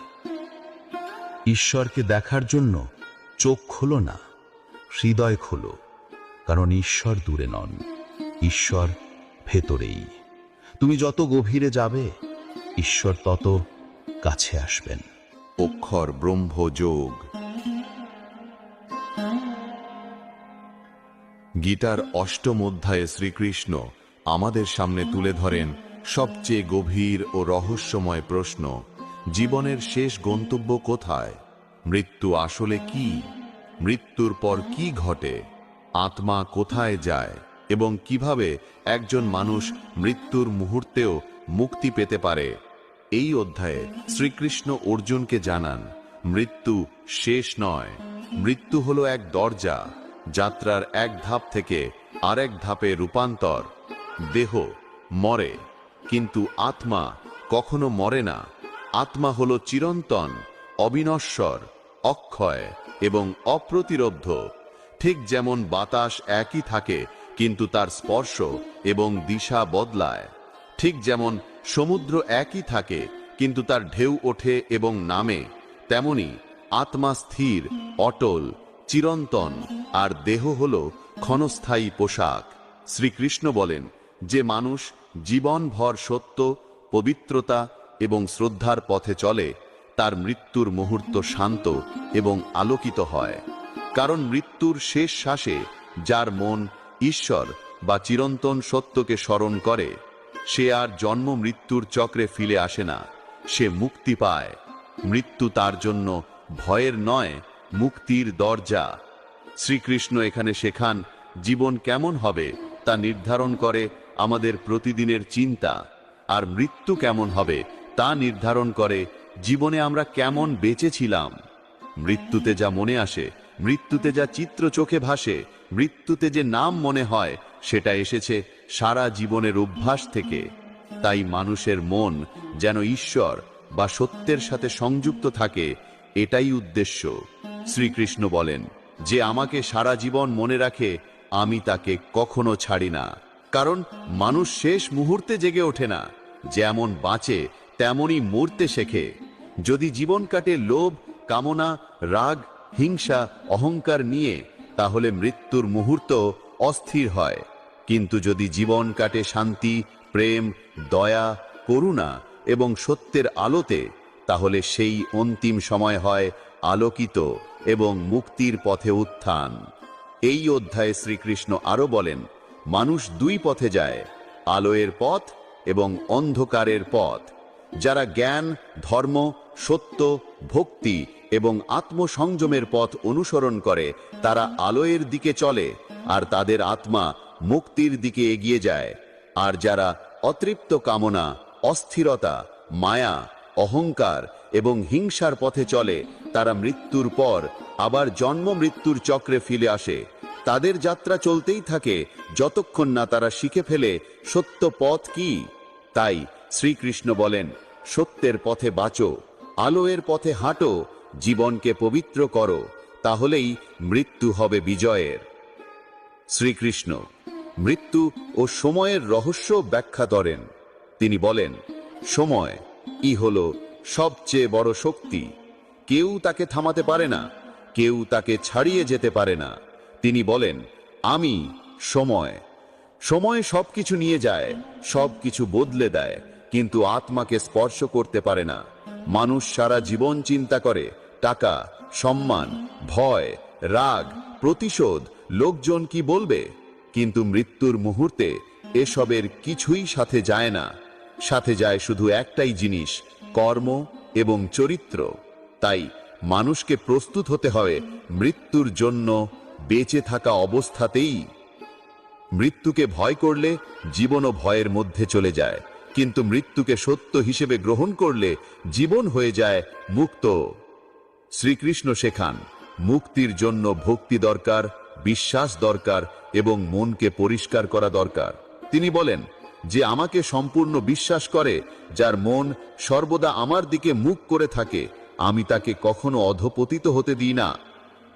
ঈশ্বরকে দেখার জন্য চোখ খোলো না, হৃদয় খোলো, কারণ ঈশ্বর দূরে নন, ঈশ্বর ভেতরেই। তুমি যত গভীরে যাবে, ঈশ্বর তত কাছে আসবেন। অক্ষর ব্রহ্মযোগ। গীতার অষ্টম অধ্যায়ে শ্রীকৃষ্ণ আমাদের সামনে তুলে ধরেন সবচেয়ে গভীর ও রহস্যময় প্রশ্ন, জীবনের শেষ গন্তব্য কোথায়? মৃত্যু আসলে কি? মৃত্যুর পর কি ঘটে? আত্মা কোথায় যায় এবং কিভাবে একজন মানুষ মৃত্যুর মুহূর্তেও মুক্তি পেতে পারে? এই অধ্যায়ে শ্রীকৃষ্ণ অর্জুনকে জানান, মৃত্যু শেষ নয়, মৃত্যু হলো এক দরজা, যাত্রার এক ধাপ থেকে আরেক ধাপে রূপান্তর। দেহ মরে, কিন্তু আত্মা কখনো মরে না। আত্মা হলো চিরন্তন, অবিনশ্বর, অক্ষয় এবং অপ্রতিরোধ্য। ঠিক যেমন বাতাস একই থাকে কিন্তু তার স্পর্শ এবং দিশা বদলায়, ঠিক যেমন সমুদ্র একই থাকে কিন্তু তার ঢেউ ওঠে এবং নামে, তেমনি আত্মা স্থির, অটল, চিরন্তন, আর দেহ হল ক্ষণস্থায়ী পোশাক। শ্রীকৃষ্ণ বলেন, যে মানুষ জীবনভর সত্য, পবিত্রতা এবং শ্রদ্ধার পথে চলে, তার মৃত্যুর মুহূর্ত শান্ত এবং আলোকিত হয়। কারণ মৃত্যুর শেষ শ্বাসে যার মন ঈশ্বর বা চিরন্তন সত্যকে স্মরণ করে, সে আর জন্ম মৃত্যুর চক্রে ফিরে আসে না, সে মুক্তি পায়। মৃত্যু তার জন্য ভয়ের নয়, মুক্তির দরজা। শ্রীকৃষ্ণ এখানে শেখান, জীবন কেমন হবে তা নির্ধারণ করে আমাদের প্রতিদিনের চিন্তা, আর মৃত্যু কেমন হবে তা নির্ধারণ করে জীবনে আমরা কেমন বেঁচেছিলাম। মৃত্যুতে যা মনে আসে, মৃত্যুতে যা চিত্র চোখে ভাসে, মৃত্যুতে যে নাম মনে হয়, সেটা এসেছে সারা জীবনের অভ্যাস থেকে। তাই মানুষের মন যেন ঈশ্বর বা সত্যের সাথে সংযুক্ত থাকে, এটাই উদ্দেশ্য। শ্রীকৃষ্ণ বলেন, যে আমাকে সারা জীবন মনে রাখে, আমি তাকে কখনো ছাড়ি না। কারণ মানুষ শেষ মুহূর্তে জেগে ওঠে না, যেমন বাঁচে তেমনই মরতে শেখে। যদি জীবন কাটে লোভ, কামনা, রাগ, হিংসা, অহংকার নিয়ে, তাহলে মৃত্যুর মুহূর্ত অস্থির হয়। কিন্তু যদি জীবন কাটে শান্তি, প্রেম, দয়া, করুণা এবং সত্যের আলোতে, তাহলে সেই অন্তিম সময় হয় আলোকিত এবং মুক্তির পথে উত্থান। এই অধ্যায়ে শ্রীকৃষ্ণ আরো বলেন, মানুষ দুই পথে যায়, আলোয়ের পথ এবং অন্ধকারের পথ। যারা জ্ঞান, ধর্ম, সত্য, ভক্তি এবং আত্মসংযমের পথ অনুসরণ করে, তারা আলোয়ের দিকে চলে আর তাদের আত্মা মুক্তির দিকে এগিয়ে যায়। আর যারা অতৃপ্ত কামনা, অস্থিরতা, মায়া, অহংকার এবং হিংসার পথে চলে, তারা মৃত্যুর পর আবার জন্ম মৃত্যুর চক্রে ফিরে আসে। তাদের যাত্রা চলতেই থাকে যতক্ষণ না তারা শিখে ফেলে সত্য পথ কি। তাই শ্রীকৃষ্ণ বলেন, সত্যের পথে বাঁচো, আলোয়ের পথে হাঁটো, জীবনকে পবিত্র করো, তাহলেই মৃত্যু হবে বিজয়ের। শ্রীকৃষ্ণ মৃত্যু ও সময়ের রহস্য ব্যাখ্যা করেন। তিনি বলেন, সময় হল সবচেয়ে বড় শক্তি। কেউ তাকে থামাতে পারে না, কেউ তাকে ছাড়িয়ে যেতে পারে না। তিনি বলেন, আমি সময়। সময় সবকিছু নিয়ে যায়, সবকিছু বদলে দেয়, কিন্তু আত্মাকে স্পর্শ করতে পারে না। মানুষ সারা জীবন চিন্তা করে টাকা, সম্মান, ভয়, রাগ, প্রতিশোধ, লোকজন কি বলবে, কিন্তু মৃত্যুর মুহূর্তে এসবের কিছুই সাথে যায় না। সাথে যায় শুধু একটাই জিনিস, কর্ম এবং চরিত্র। তাই মানুষকে প্রস্তুত হতে হয় মৃত্যুর জন্য বেঁচে থাকা অবস্থাতেই। মৃত্যুকে ভয় করলে জীবনও ভয়ের মধ্যে চলে যায়, কিন্তু মৃত্যুকে সত্য হিসেবে গ্রহণ করলে জীবন হয়ে যায় মুক্ত। শ্রীকৃষ্ণ শেখান মুক্তির জন্য ভক্তি দরকার, বিশ্বাস দরকার এবং মনকে পরিষ্কার করা দরকার। তিনি বলেন, যে আমাকে সম্পূর্ণ বিশ্বাস করে, যার মন সর্বদা আমার দিকে মুখ করে থাকে, আমি তাকে কখনো অধপতিত হতে দিই না।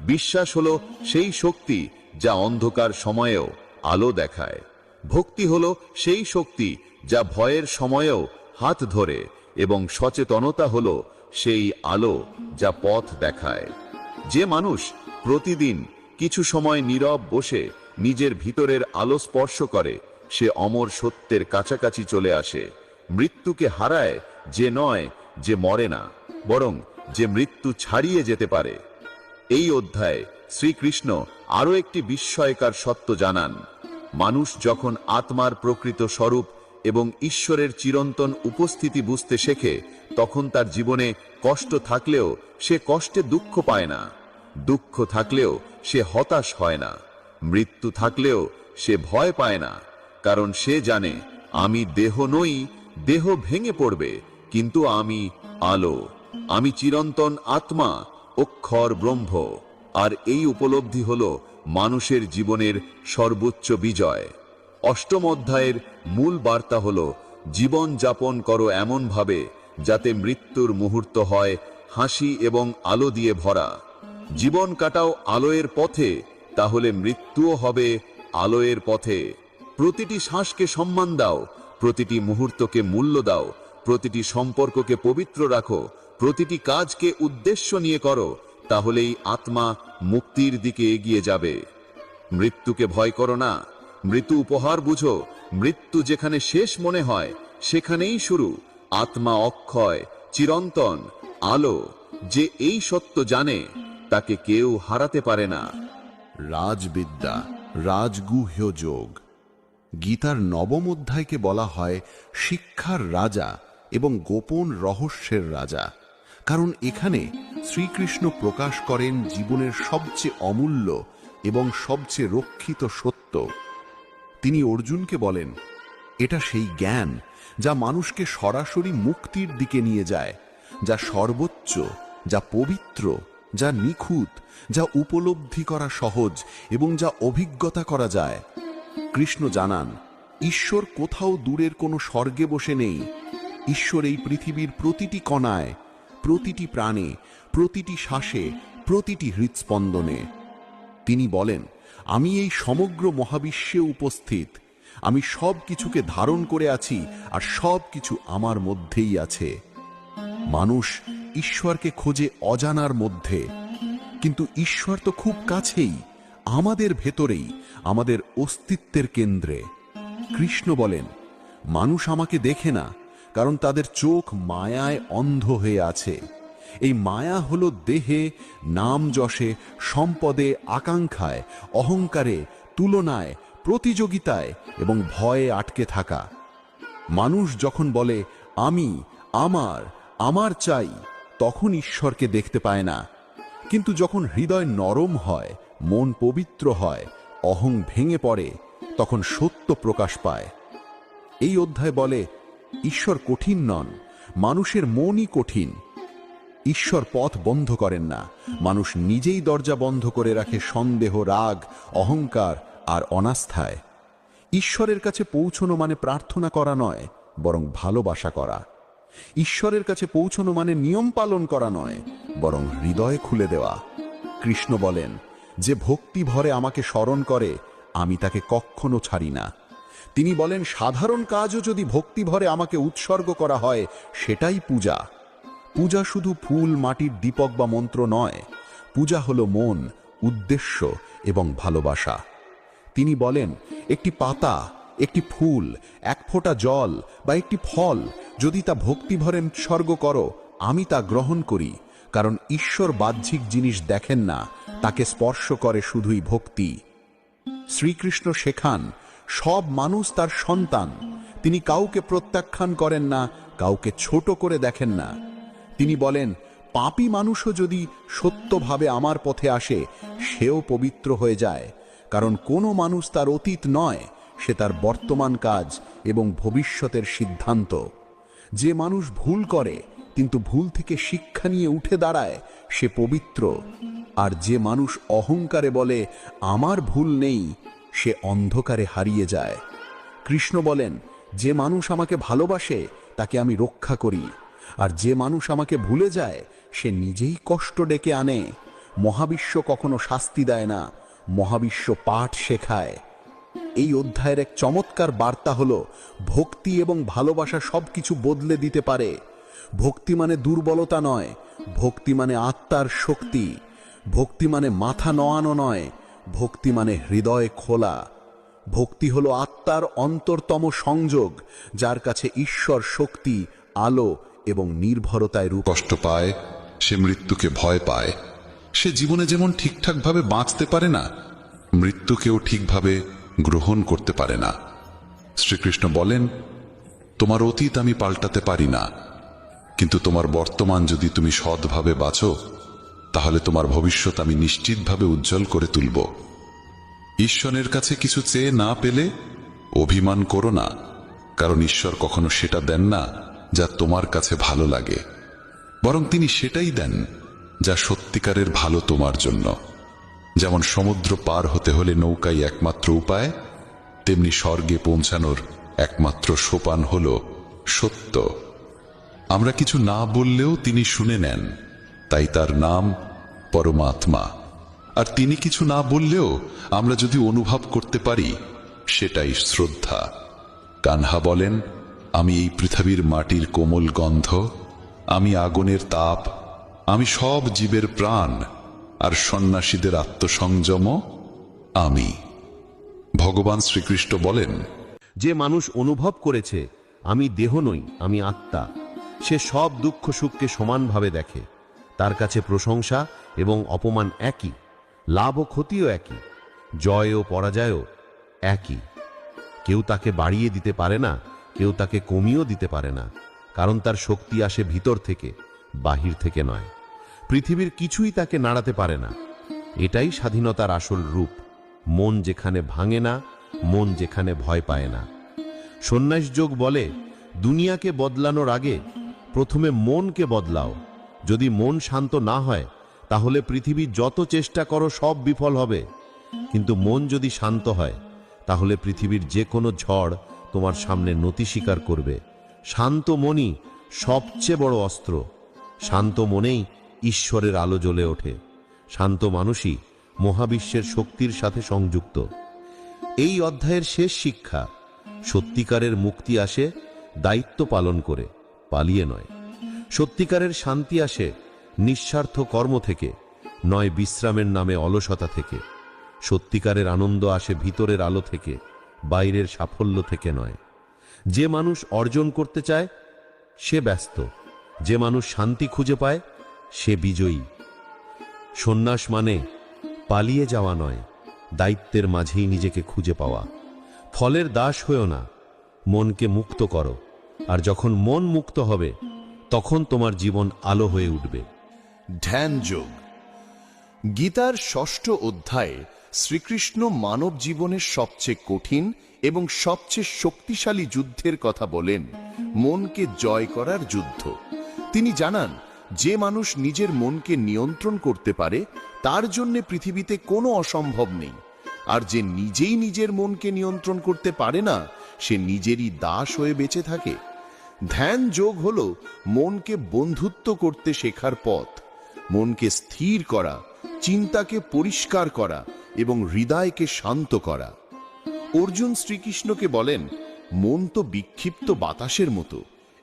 বিশ্বাস হলো সেই শক্তি যা অন্ধকার সময়েও আলো দেখায়। ভক্তি হলো সেই শক্তি যা ভয়ের সময়েও হাত ধরে, এবং সচেতনতা হলো সেই আলো যা পথ দেখায়। যে মানুষ প্রতিদিন কিছু সময় নীরব বসে নিজের ভিতরের আলো স্পর্শ করে, সে অমর সত্যের কাছাকাছি চলে আসে। মৃত্যুকে হারায় যে নয় যে মরে না, বরং যে মৃত্যু ছাড়িয়ে যেতে পারে। এই অধ্যায়ে শ্রীকৃষ্ণ আরো একটি বিস্ময়কর সত্য জানান। মানুষ যখন আত্মার প্রকৃত স্বরূপ এবং ঈশ্বরের চিরন্তন উপস্থিতি বুঝতে শেখে, তখন তার জীবনে কষ্ট থাকলেও সে কষ্টে দুঃখ পায় না, দুঃখ থাকলেও সে হতাশ হয় না, মৃত্যু থাকলেও সে ভয় পায় না, কারণ সে জানে আমি দেহ নই, দেহ ভেঙে পড়বে, কিন্তু আমি আলো, আমি চিরন্তন আত্মা, অক্ষর ব্রহ্ম। আর এই উপলব্ধি হলো মানুষের জীবনের সর্বোচ্চ বিজয়। অষ্টম অধ্যায়ের মূল বার্তা হলো, জীবন যাপন করো এমন ভাবে যাতে মৃত্যুর মুহূর্ত হয় হাসি এবং আলো দিয়ে ভরা। জীবন কাটাও আলোয়ের পথে, তাহলে মৃত্যুও হবে আলোয়ের পথে। প্রতিটি শ্বাসকে সম্মান দাও, প্রতিটি মুহূর্তকে মূল্য দাও, প্রতিটি সম্পর্ককে পবিত্র রাখো, প্রতিটি কাজকে উদ্দেশ্য নিয়ে করো, তাহলেই আত্মা মুক্তির দিকে এগিয়ে যাবে। মৃত্যুকে ভয় করো না, মৃত্যু উপহার বুঝো। মৃত্যু যেখানে শেষ মনে হয়, সেখানেই শুরু। আত্মা অক্ষয়, চিরন্তন, আলো। যে এই সত্য জানে, তাকে কেউ হারাতে পারে না। রাজবিদ্যা, রাজগুহ্য যোগ। গীতার নবম অধ্যায়কে বলা হয় শিক্ষার রাজা এবং গোপন রহস্যের রাজা, কারণ এখানে শ্রীকৃষ্ণ প্রকাশ করেন জীবনের সবচেয়ে অমূল্য এবং সবচেয়ে রক্ষিত সত্য। তিনি অর্জুনকে বলেন, এটা সেই জ্ঞান যা মানুষকে সরাসরি মুক্তির দিকে নিয়ে যায়, যা সর্বোচ্চ, যা পবিত্র, যা নিখুঁত, যা উপলব্ধি করা সহজ এবং যা অভিজ্ঞতা করা যায়। কৃষ্ণ জানান, ঈশ্বর কোথাও দূরের কোনো স্বর্গে বসে নেই। ঈশ্বর এই পৃথিবীর প্রতিটি কণায়, প্রতিটি প্রাণে, প্রতিটি শ্বাসে, প্রতিটি হৃৎস্পন্দনে। তিনি বলেন, আমি এই সমগ্র মহাবিশ্বে উপস্থিত, আমি সব কিছুকে ধারণ করে আছি, আর সব কিছু আমার মধ্যেই আছে। মানুষ ঈশ্বরকে খোঁজে অজানার মধ্যে, কিন্তু ঈশ্বর তো খুব কাছেই, আমাদের ভেতরেই, আমাদের অস্তিত্বের কেন্দ্রে। কৃষ্ণ বলেন, মানুষ আমাকে দেখে না, কারণ তাদের চোখ মায়ায় অন্ধ হয়ে আছে। এই মায়া হলো দেহে, নাম যশে, সম্পদে, আকাঙ্ক্ষায়, অহংকারে, তুলনায়, প্রতিযোগিতায় এবং ভয়ে আটকে থাকা। মানুষ যখন বলে আমি, আমার, আমার চাই, তখন ঈশ্বরকে দেখতে পায় না। কিন্তু যখন হৃদয় নরম হয়, মন পবিত্র হয়, অহং ভেঙে পড়ে, তখন সত্য প্রকাশ পায়। এই অধ্যায় বলে, ঈশ্বর কঠিন নন, মানুষের মনই কঠিন। ঈশ্বর পথ বন্ধ করেন না, মানুষ নিজেই দরজা বন্ধ করে রাখে সন্দেহ, রাগ, অহংকার আর অনাস্থায়। ঈশ্বরের কাছে পৌঁছনো মানে প্রার্থনা করা নয়, বরং ভালোবাসা করা। ঈশ্বরের কাছে পৌঁছনো মানে নিয়ম পালন করা নয়, বরং হৃদয় খুলে দেওয়া। কৃষ্ণ বলেন, যে ভক্তি ভরে আমাকে স্মরণ করে, আমি তাকে কখনো ছাড়ি না। তিনি বলেন, সাধারণ কাজও যদি ভক্তি ভরে আমাকে উৎসর্গ করা হয়, সেটাই পূজা। পূজা শুধু ফুল, মাটির দীপক বা মন্ত্র নয়, পূজা হলো মন, উদ্দেশ্য এবং ভালোবাসা। তিনি বলেন, একটি পাতা, একটি ফুল, এক ফোঁটা জল বা একটি ফল যদি তা ভক্তি ভরে উৎসর্গ করো, আমি তা গ্রহণ করি, কারণ ঈশ্বর বাহ্যিক জিনিস দেখেন না, তাকে স্পর্শ করে শুধুই ভক্তি। শ্রীকৃষ্ণ শেখান, সব মানুষ তার সন্তান। তিনি কাউকে প্রত্যাখ্যান করেন না, কাউকে ছোট করে দেখেন না। তিনি বলেন, পাপী মানুষও যদি সত্যভাবে আমার পথে আসে, সেও পবিত্র হয়ে যায়, কারণ কোনো মানুষ তার অতীত নয়, সে তার বর্তমান কাজ এবং ভবিষ্যতের সিদ্ধান্ত। যে মানুষ ভুল করে কিন্তু ভুল থেকে শিক্ষা নিয়ে উঠে দাঁড়ায়, সে পবিত্র। আর যে মানুষ অহংকারে বলে আমার ভুল নেই, সে অন্ধকারে হারিয়ে যায়। কৃষ্ণ বলেন, যে মানুষ আমাকে ভালোবাসে তাকে আমি রক্ষা করি, আর যে মানুষ আমাকে ভুলে যায় সে নিজেই কষ্ট ডেকে আনে। মহাবিশ্ব কখনো শাস্তি দেয় না, মহাবিশ্ব পাঠ শেখায়। এই অধ্যায়ের এক চমৎকার বার্তা হলো, ভক্তি এবং ভালোবাসা সবকিছু বদলে দিতে পারে। ভক্তি মানে দুর্বলতা নয়, ভক্তি মানে আত্মার শক্তি। ভক্তি মানে মাথা নোয়ানো নয়, ভক্তি মানে হৃদয় খোলা। ভক্তি হলো আত্মার অন্তরতম সংযোগ, যার কাছে ঈশ্বর শক্তি, আলো এবং নির্ভরতায় রূপ। কষ্ট পায়, সে মৃত্যুকে ভয় পায়। সে জীবনে যেমন ঠিকঠাকভাবে বাঁচতে পারে না, মৃত্যুকেও ঠিকভাবে গ্রহণ করতে পারে না। শ্রীকৃষ্ণ বলেন, তোমার অতীত আমি পাল্টাতে পারি না, কিন্তু তোমার বর্তমান যদি তুমি সৎভাবে বাঁচো, তাহলে তোমার ভবিষ্যৎ আমি নিশ্চিতভাবে উজ্জ্বল করে তুলব। ঈশ্বরের কাছে কিছু চেয়ে না পেলে অভিমান করো না, কারণ ঈশ্বর কখনো সেটা দেন না যা তোমার কাছে ভালো লাগে, বরং তিনি সেটাই দেন যা সত্যিকারের ভালো তোমার জন্য। যেমন সমুদ্র পার হতে হলে নৌকাই একমাত্র উপায়, তেমনি স্বর্গে পৌঁছানোর একমাত্র সোপান হল সত্য। আমরা কিছু না বললেও তিনি শুনে নেন, তাই তার নাম পরমাত্মা। আর তিনি কিছু না বললেও আমরা যদি অনুভব করতে পারি, সেটাই শ্রদ্ধা। কানহা বলেন, আমি এই পৃথিবীর মাটির কোমল গন্ধ, আমি আগুনের তাপ, আমি সব জীবের প্রাণ, আর সন্ন্যাসীদের আত্মসংযম আমি। ভগবান শ্রীকৃষ্ণ বলেন, যে মানুষ অনুভব করেছে আমি দেহ নই, আমি আত্মা, সে সব দুঃখ সুখকে সমানভাবে দেখে। তার কাছে প্রশংসা এবং অপমান একই, লাভ ও ক্ষতিও একই, জয় ও পরাজয়ও একই। কেউ তাকে বাড়িয়ে দিতে পারে না, কেউ তাকে কমিয়েও দিতে পারে না, কারণ তার শক্তি আসে ভিতর থেকে, বাহির থেকে নয়। পৃথিবীর কিছুই তাকে নাড়াতে পারে না। এটাই স্বাধীনতার আসল রূপ। মন যেখানে ভাঙে না, মন যেখানে ভয় পায় না। সন্ন্যাস যোগ বলে, দুনিয়াকে বদলানোর আগে প্রথমে মনকে বদলাও। যদি মন শান্ত না হয়, তাহলে পৃথিবী যত চেষ্টা করো সব বিফল হবে। কিন্তু মন যদি শান্ত হয়, তাহলে পৃথিবীর যে কোনো ঝড় তোমার সামনে নতি স্বীকার করবে। শান্ত মনই সবচেয়ে বড় অস্ত্র। শান্ত মনেই ঈশ্বরের আলো জ্বলে ওঠে। শান্ত মানুষই মহাবিশ্বের শক্তির সাথে সংযুক্ত। এই অধ্যায়ের শেষ শিক্ষা, সত্যিকারের মুক্তি আসে দায়িত্ব পালন করে, পালিয়ে নয়। সত্যিকারের শান্তি আসে নিঃস্বার্থ কর্ম থেকে, নয় বিশ্রামের নামে অলসতা থেকে। সত্যিকারের আনন্দ আসে ভিতরের আলো থেকে, বাইরের সাফল্য থেকে নয়। যে মানুষ অর্জন করতে চায় সে ব্যস্ত, যে মানুষ শান্তি খুঁজে পায় সে বিজয়ী। সন্ন্যাস মানে পালিয়ে যাওয়া নয়, দায়িত্বের মাঝেই নিজেকে খুঁজে পাওয়া। ফলের দাস হয়েও না, মনকে মুক্ত করো। আর যখন মন মুক্ত হবে, তখন তোমার জীবন আলো হয়ে উঠবে। ধ্যান যোগ। গীতার ৬ষ্ঠ অধ্যায়ে শ্রীকৃষ্ণ মানব জীবনের সবচেয়ে কঠিন এবং সবচেয়ে শক্তিশালী যুদ্ধের কথা বলেন, মনকে জয় করার যুদ্ধ। তিনি জানান, যে মানুষ নিজের মনকে নিয়ন্ত্রণ করতে পারে, তার জন্য পৃথিবীতে কোনো অসম্ভব নেই। আর যে নিজেই নিজের মনকে নিয়ন্ত্রণ করতে পারে না, সে নিজেরই দাস হয়ে বেঁচে থাকে। ধ্যান যোগ হল মনকে বন্ধুত্ব করতে শেখার পথ। মনকে স্থির করা, চিন্তাকে পরিষ্কার করা এবং হৃদয়কে শান্ত করা। অর্জুন শ্রীকৃষ্ণকে বলেন, মন তো বিক্ষিপ্ত বাতাসের মতো,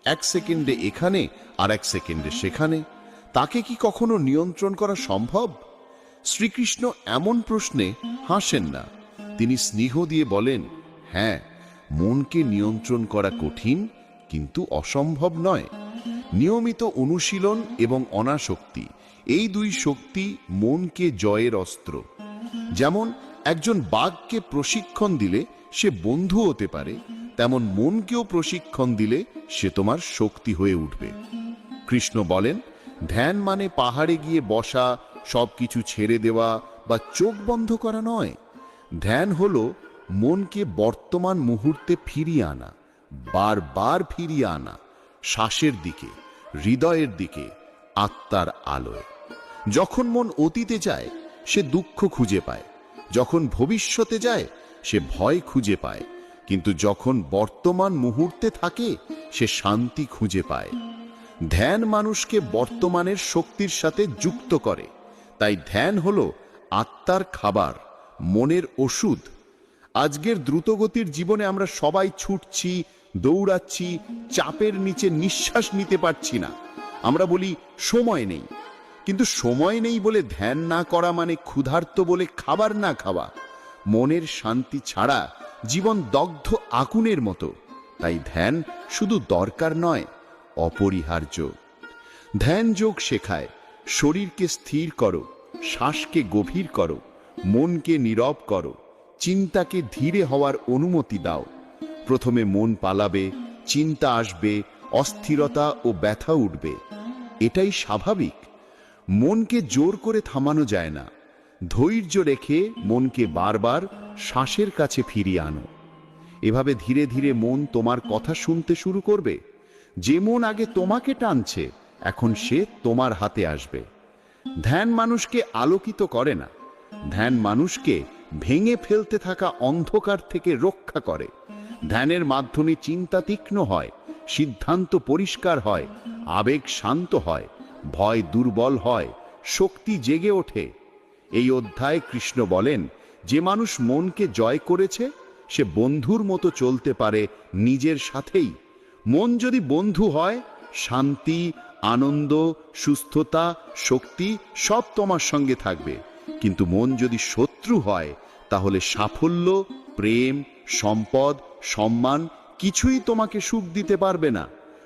এক সেকেন্ডে এখানে আর এক সেকেন্ডে সেখানে, তাকে কি কখনো নিয়ন্ত্রণ করা সম্ভব? শ্রীকৃষ্ণ এমন প্রশ্নে হাসেন না, তিনি স্নেহ দিয়ে বলেন, হ্যাঁ, মনকে নিয়ন্ত্রণ করা কঠিন, কিন্তু অসম্ভব নয়। নিয়মিত অনুশীলন এবং অনাসক্তি, এই দুই শক্তি মনকে জয়ের অস্ত্র। যেমন একজন বাঘকে প্রশিক্ষণ দিলে সে বন্ধু হতে পারে, তেমন মনকেও প্রশিক্ষণ দিলে সে তোমার শক্তি হয়ে উঠবে। কৃষ্ণ বলেন, ধ্যান মানে পাহাড়ে গিয়ে বসা, সবকিছু ছেড়ে দেওয়া বা চোখ বন্ধ করা নয়। ধ্যান হলো মনকে বর্তমান মুহূর্তে ফিরিয়ে আনা, বারবার ফিরিয়ে আনা, শ্বাসের দিকে, হৃদয়ের দিকে, আত্মার আলোয়। যখন মন অতীতে যায় সে দুঃখ খুঁজে পায়, যখন ভবিষ্যতে যায় সে ভয় খুঁজে পায়, কিন্তু যখন বর্তমান মুহূর্তে থাকে সে শান্তি খুঁজে পায়। ধ্যান মানুষকে বর্তমানের শক্তির সাথে যুক্ত করে। তাই ধ্যান হলো আত্মার খাবার, মনের ওষুধ। আজকের দ্রুতগতির জীবনে আমরা সবাই ছুটছি, দৌড়াচ্ছি, চাপের নিচে নিঃশ্বাস নিতে পারছি না। আমরা বলি সময় নেই, কিন্তু সময় নেই বলে ধ্যান না করা মানে ক্ষুধার্ত বলে খাবার না খাওয়া। মনের শান্তি ছাড়া জীবন দগ্ধ আগুনের মতো। তাই ধ্যান শুধু দরকার নয়, অপরিহার্য। ধ্যান যোগ শেখায় শরীরকে স্থির করো, শ্বাসকে গভীর করো, মনকে নীরব করো, চিন্তাকে ধীরে হওয়ার অনুমতি দাও। প্রথমে মন পালাবে, চিন্তা আসবে, অস্থিরতা ও ব্যথা উঠবে। এটাই স্বাভাবিক। মনকে জোর করে থামানো যায় না। ধৈর্য রেখে মনকে বারবার শ্বাসের কাছে ফিরিয়ে আনো। এভাবে ধীরে ধীরে মন তোমার কথা শুনতে শুরু করবে। যে মন আগে তোমাকে টানছে এখন সে তোমার হাতে আসবে। ধ্যান মানুষকে আলোকিত করে না, ধ্যান মানুষকে ভেঙে ফেলতে থাকা অন্ধকার থেকে রক্ষা করে। ধ্যানের মাধ্যমে চিন্তা তীক্ষ্ণ হয়, সিদ্ধান্ত পরিষ্কার হয়, আবেগ শান্ত হয়, ভয় দুর্বল হয়, শক্তি জেগে ওঠে। এই অধ্যায়ে কৃষ্ণ বলেন, যে মানুষ মনকে জয় করেছে সে বন্ধুর মতো চলতে পারে নিজের সাথেই। মন যদি বন্ধু হয়, শান্তি, আনন্দ, সুস্থতা, শক্তি সব তোমার সঙ্গে থাকবে। কিন্তু মন যদি শত্রু হয় তাহলে সাফল্য, প্রেম, সম্পদ, সম্মান কিছুই তোমাকে সুখ দিতে পারবে না।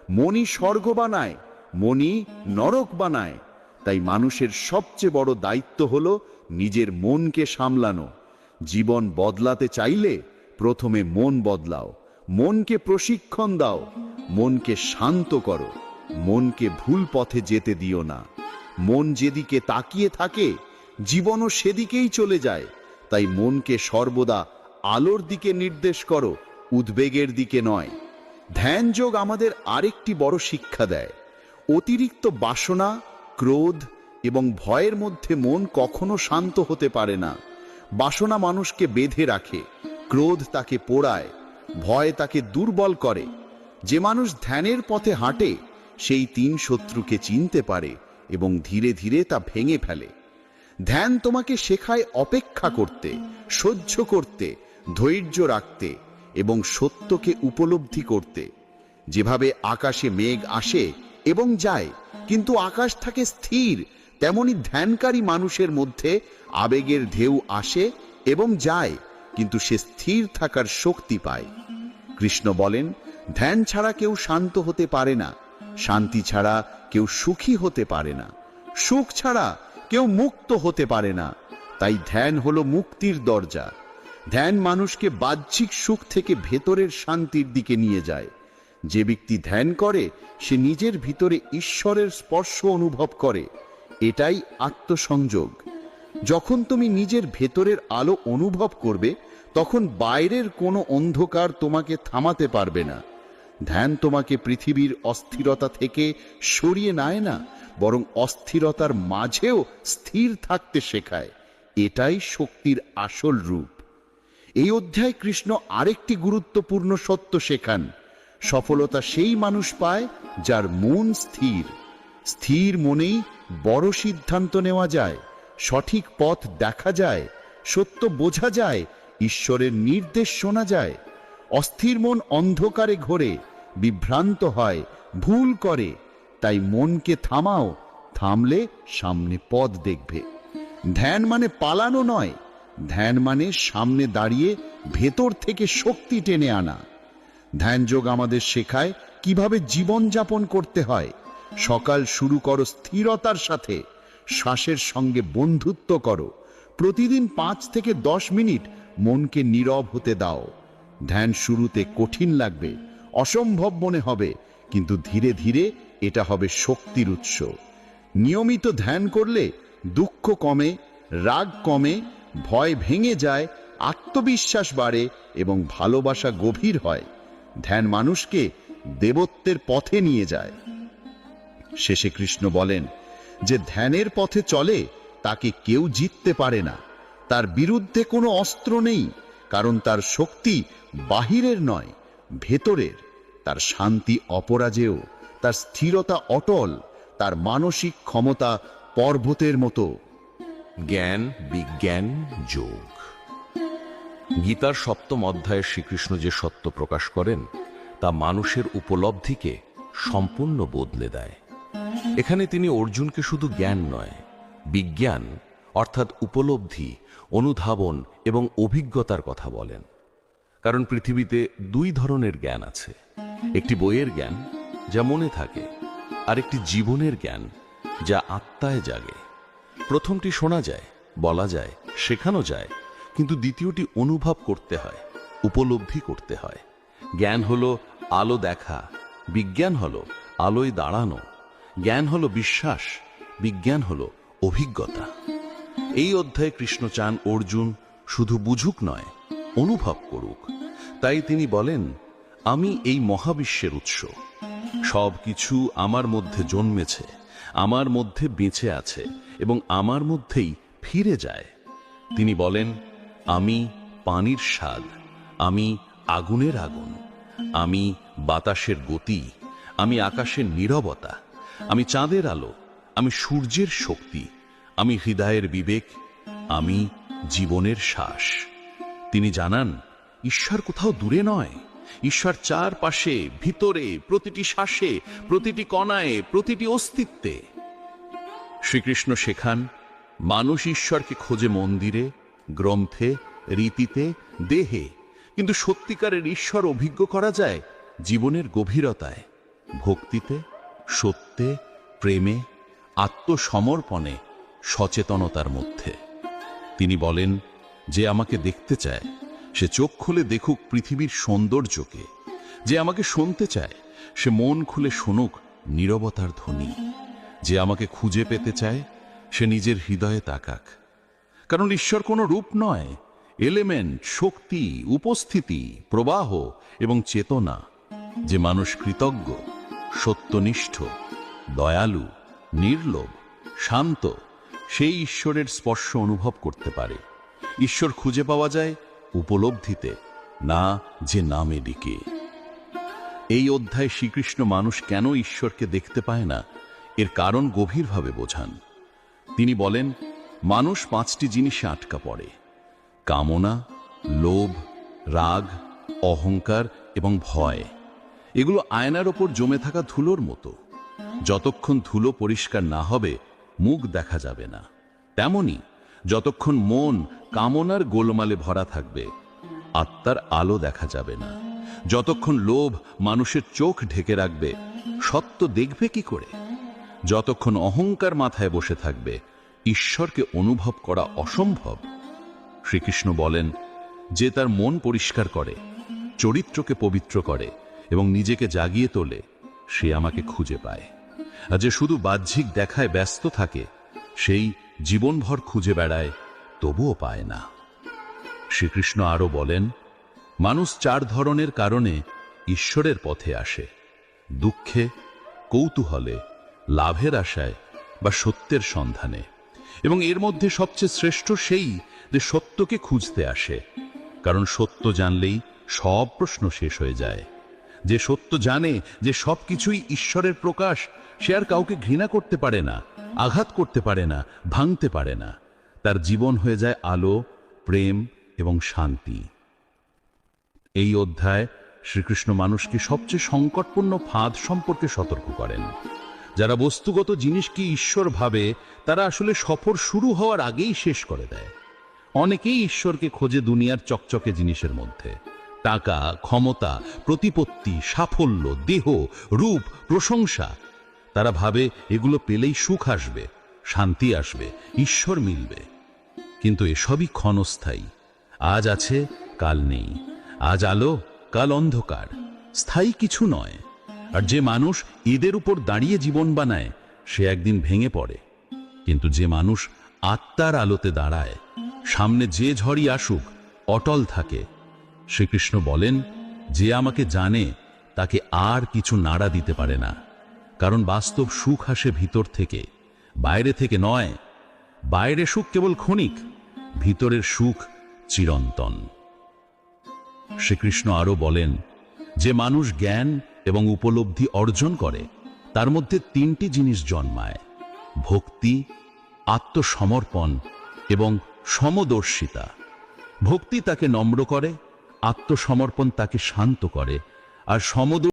মনই স্বর্গ বানায়, মনই নরক বানায়। তাই মানুষের সবচেয়ে বড় দায়িত্ব হলো নিজের মনকে সামলানো। জীবন বদলাতে চাইলে প্রথমে মন বদলাও, মনকে প্রশিক্ষণ দাও, মনকে শান্ত করো, মনকে ভুল পথে যেতে দিও না। মন যেদিকে তাকিয়ে থাকে জীবনও সেদিকেই চলে যায়। তাই মনকে সর্বদা আলোর দিকে নির্দেশ করো, উদ্বেগের দিকে নয়। ধ্যান যোগ আমাদের আরেকটি বড় শিক্ষা দেয়। অতিরিক্ত বাসনা, ক্রোধ এবং ভয়ের মধ্যে মন কখনো শান্ত হতে পারে না। বাসনা মানুষকে বেঁধে রাখে, ক্রোধ তাকে পোড়ায়, ভয় তাকে দুর্বল করে। যে মানুষ ধ্যানের পথে হাঁটে সেই তিন শত্রুকে চিনতে পারে এবং ধীরে ধীরে তা ভেঙে ফেলে। ধ্যান তোমাকে শেখায় অপেক্ষা করতে, সহ্য করতে, ধৈর্য রাখতে এবং সত্যকে উপলব্ধি করতে। যেভাবে আকাশে মেঘ আসে এবং যায় কিন্তু আকাশ থাকে স্থির, তেমনি ধ্যানকারী মানুষের মধ্যে আবেগের ঢেউ আসে এবং যায়, কিন্তু সে স্থির থাকার শক্তি পায়। কৃষ্ণ বলেন, ধ্যান ছাড়া কেউ শান্ত হতে পারে না, শান্তি ছাড়া কেউ সুখী হতে পারে না, সুখ ছাড়া কেউ মুক্ত হতে পারে না। তাই ধ্যান হলো মুক্তির দরজা। ধ্যান মানুষকে বাহ্যিক সুখ থেকে ভেতরের শান্তির দিকে নিয়ে যায়। যে ব্যক্তি ধ্যান করে সে নিজের ভিতরে ঈশ্বরের স্পর্শ অনুভব করে। এটাই আত্মসংযোগ। যখন তুমি নিজের ভেতরের আলো অনুভব করবে তখন বাইরের কোনো অন্ধকার তোমাকে থামাতে পারবে না। ধ্যান তোমাকে পৃথিবীর অস্থিরতা থেকে সরিয়ে নেয় না, বরং অস্থিরতার মাঝেও স্থির থাকতে শেখায়। এটাই শক্তির আসল রূপ। এই অধ্যায়ে কৃষ্ণ আরেকটি গুরুত্বপূর্ণ সত্য শেখান। সফলতা সেই মানুষ পায় যার মন স্থির। স্থির মনেই বড় সিদ্ধান্ত নেওয়া যায়, সঠিক পথ দেখা যায়, সত্য বোঝা যায়, ঈশ্বরের নির্দেশ শোনা যায়। অস্থির মন অন্ধকারে ঘোরে, বিভ্রান্ত হয়, ভুল করে। তাই মনকে থামাও, থামলে সামনে পথ দেখবে। ধ্যান মানে পালানো নয়, ধ্যান মানে সামনে দাঁড়িয়ে ভেতর থেকে শক্তি টেনে আনা। ধ্যান যোগ আমাদের শেখায় কিভাবে জীবন যাপন করতে হয়। সকাল শুরু করো স্থিরতার সাথে, শ্বাসের সঙ্গে বন্ধুত্ব করো। প্রতিদিন 5 থেকে 10 মিনিট মনকে নীরব হতে দাও। ধ্যান শুরুতে কঠিন লাগবে, অসম্ভব মনে হবে, কিন্তু ধীরে ধীরে এটা হবে শক্তির উৎস। নিয়মিত ধ্যান করলে দুঃখ কমে, রাগ কমে, ভয় ভেঙে যায়, আত্মবিশ্বাস বাড়ে এবং ভালোবাসা গভীর হয়। ধ্যান মানুষকে দেবত্বের পথে নিয়ে যায়। শেষে কৃষ্ণ বলেন, যে ধ্যানের পথে চলে তাকে কেউ জিততে পারে না। তার বিরুদ্ধে কোনো অস্ত্র নেই, কারণ তার শক্তি বাহিরের নয়, ভেতরের। তার শান্তি অপরাজেয়, তার স্থিরতা অটল, তার মানসিক ক্ষমতা পর্বতের মতো। জ্ঞান, বিজ্ঞান, যোগ। গীতার 7ম অধ্যায়ে শ্রীকৃষ্ণ যে সত্য প্রকাশ করেন তা মানুষের উপলব্ধিকে সম্পূর্ণ বদলে দেয়। এখানে তিনি অর্জুনকে শুধু জ্ঞান নয়, বিজ্ঞান অর্থাৎ উপলব্ধি, অনুধাবন এবং অভিজ্ঞতার কথা বলেন। কারণ পৃথিবীতে 2 ধরনের জ্ঞান আছে, একটি বইয়ের জ্ঞান যা মনে থাকে, আর একটি জীবনের জ্ঞান যা আত্মায় জাগে। প্রথমটি শোনা যায়, বলা যায়, শেখানো যায়, কিন্তু দ্বিতীয়টি অনুভব করতে হয়, উপলব্ধি করতে হয়। জ্ঞান হলো আলো দেখা, বিজ্ঞান হলো আলোয় দাঁড়ানো। জ্ঞান হলো বিশ্বাস, বিজ্ঞান হলো অভিজ্ঞতা। এই অধ্যায়ে কৃষ্ণ চান অর্জুন শুধু বুঝুক নয়, অনুভব করুক। তাই তিনি বলেন, আমি এই মহাবিশ্বের উৎস, সব কিছু আমার মধ্যে জন্মেছে, আমার মধ্যে বেঁচে আছে এবং আমার মধ্যেই ফিরে যায়। তিনি বলেন, আমি পানির স্বাদ, আমি আগুনের আগুন, আমি বাতাসের গতি, আমি আকাশের নীরবতা, আমি চাঁদের আলো, আমি সূর্যের শক্তি, আমি হৃদয়ের বিবেক, আমি জীবনের শ্বাস। তিনি জানান, ঈশ্বর কোথাও দূরে নয়, ঈশ্বর চারপাশে, ভিতরে, প্রতিটি শ্বাসে, প্রতিটি কণায়, প্রতিটি অস্তিত্বে। শ্রীকৃষ্ণ শেখান, মানুষ ঈশ্বরকে খোঁজে মন্দিরে, গ্রন্থে, রীতিতে, দেহে, কিন্তু সত্যিকারের ঈশ্বর অভিজ্ঞ করা যায় জীবনের গভীরতায়, ভক্তিতে, সত্যে, প্রেমে, আত্মসমর্পণে, সচেতনতার মধ্যে। তিনি বলেন, যে আমাকে দেখতে চায় সে চোখ খুলে দেখুক পৃথিবীর সৌন্দর্যকে, যে আমাকে শুনতে চায় সে মন খুলে শুনুক নীরবতার ধ্বনি, যে আমাকে খুঁজে পেতে চায় সে নিজের হৃদয়ে তাকাক। কারণ ঈশ্বর কোনো রূপ নয়, এলিমেন্ট, শক্তি, উপস্থিতি, প্রবাহ এবং চেতনা। যে মানুষ কৃতজ্ঞ, সত্যনিষ্ঠ, দয়ালু, নির্লোভ, শান্ত, সেই ঈশ্বরের স্পর্শ অনুভব করতে পারে। ঈশ্বর খুঁজে পাওয়া যায় উপলব্ধিতে, না যে নামে ডিকে। এই অধ্যায়ে শ্রীকৃষ্ণ মানুষ কেন ঈশ্বরকে দেখতে পায় না এর কারণ গভীরভাবে বোঝান। তিনি বলেন, মানুষ 5টি জিনিসে আটকা পড়ে: কামনা, লোভ, রাগ, অহংকার এবং ভয়। এগুলো আয়নার ওপর জমে থাকা ধুলোর মতো। যতক্ষণ ধুলো পরিষ্কার না হবে মুখ দেখা যাবে না। তেমনি যতক্ষণ মন কামনার গোলমালে ভরা থাকবে আত্মার আলো দেখা যাবে না। যতক্ষণ লোভ মানুষের চোখ ঢেকে রাখবে সত্য দেখবে কি করে? যতক্ষণ অহংকার মাথায় বসে থাকবে ঈশ্বরকে অনুভব করা অসম্ভব। শ্রীকৃষ্ণ বলেন, যে তার মন পরিষ্কার করে, চরিত্রকে পবিত্র করে এবং নিজেকে জাগিয়ে তোলে, সে আমাকে খুঁজে পায়। আর যে শুধু বাহ্যিক দেখায় ব্যস্ত থাকে সেই জীবনভর খুঁজে বেড়ায়, তবুও পায় না। শ্রীকৃষ্ণ আরও বলেন, মানুষ 4 ধরনের কারণে ঈশ্বরের পথে আসে: দুঃখে, কৌতূহলে, লাভের আশায় বা সত্যের সন্ধানে। এবং এর মধ্যে সবচেয়ে শ্রেষ্ঠ সেই যে সত্যকে খুঁজতে আসে, কারণ সত্য জানলেই সব প্রশ্ন শেষ হয়ে যায়। যে সত্য জানে যে সব কিছুই ঈশ্বরের প্রকাশ, সে আর কাউকে ঘৃণা করতে পারে না, আঘাত করতে পারে না, ভাঙতে পারে না। তার জীবন হয়ে যায় আলো, প্রেম এবং শান্তি। এই অধ্যায় শ্রীকৃষ্ণ মানুষকে সবচেয়ে সংকটপূর্ণ ফাঁদ সম্পর্কে সতর্ক করেন। যারা বস্তুগত জিনিসকে ঈশ্বর ভাবে তারা আসলে সফর শুরু হওয়ার আগেই শেষ করে দেয়। অনেকেই ঈশ্বরকে খোঁজে দুনিয়ার চকচকে জিনিসের মধ্যে: টাকা, ক্ষমতা, প্রতিপত্তি, সাফল্য, দেহ, রূপ, প্রশংসা। তারা ভাবে এগুলো পেলেই সুখ আসবে, শান্তি আসবে, ঈশ্বর মিলবে। কিন্তু এসবই ক্ষণস্থায়ী। আজ আছে, কাল নেই। আজ আলো, কাল অন্ধকার। স্থায়ী কিছু নয়। আর যে মানুষ এদের উপর দাঁড়িয়ে জীবন বানায় সে একদিন ভেঙে পড়ে, কিন্তু যে মানুষ আত্মার আলোতে দাঁড়ায়, সামনে যে ঝড়ই আসুক অটল থাকে। শ্রীকৃষ্ণ বলেন, যে আমাকে জানে তাকে আর কিছু নাড়া দিতে পারে না, কারণ বাস্তব সুখ আসে ভিতর থেকে, বাইরে থেকে নয়। বাইরে সুখ কেবল ক্ষণিক, ভিতরের সুখ চিরন্তন। শ্রীকৃষ্ণ আরো বলেন, যে মানুষ জ্ঞান এবং উপলব্ধি অর্জন করে তার মধ্যে তিনটি জিনিস জন্মায়: ভক্তি, আত্মসমর্পণ এবং সমদর্শিতা। ভক্তি তাকে নম্র করে, আত্মসমর্পণ তাকে শান্ত করে, আর সমদর্শিতা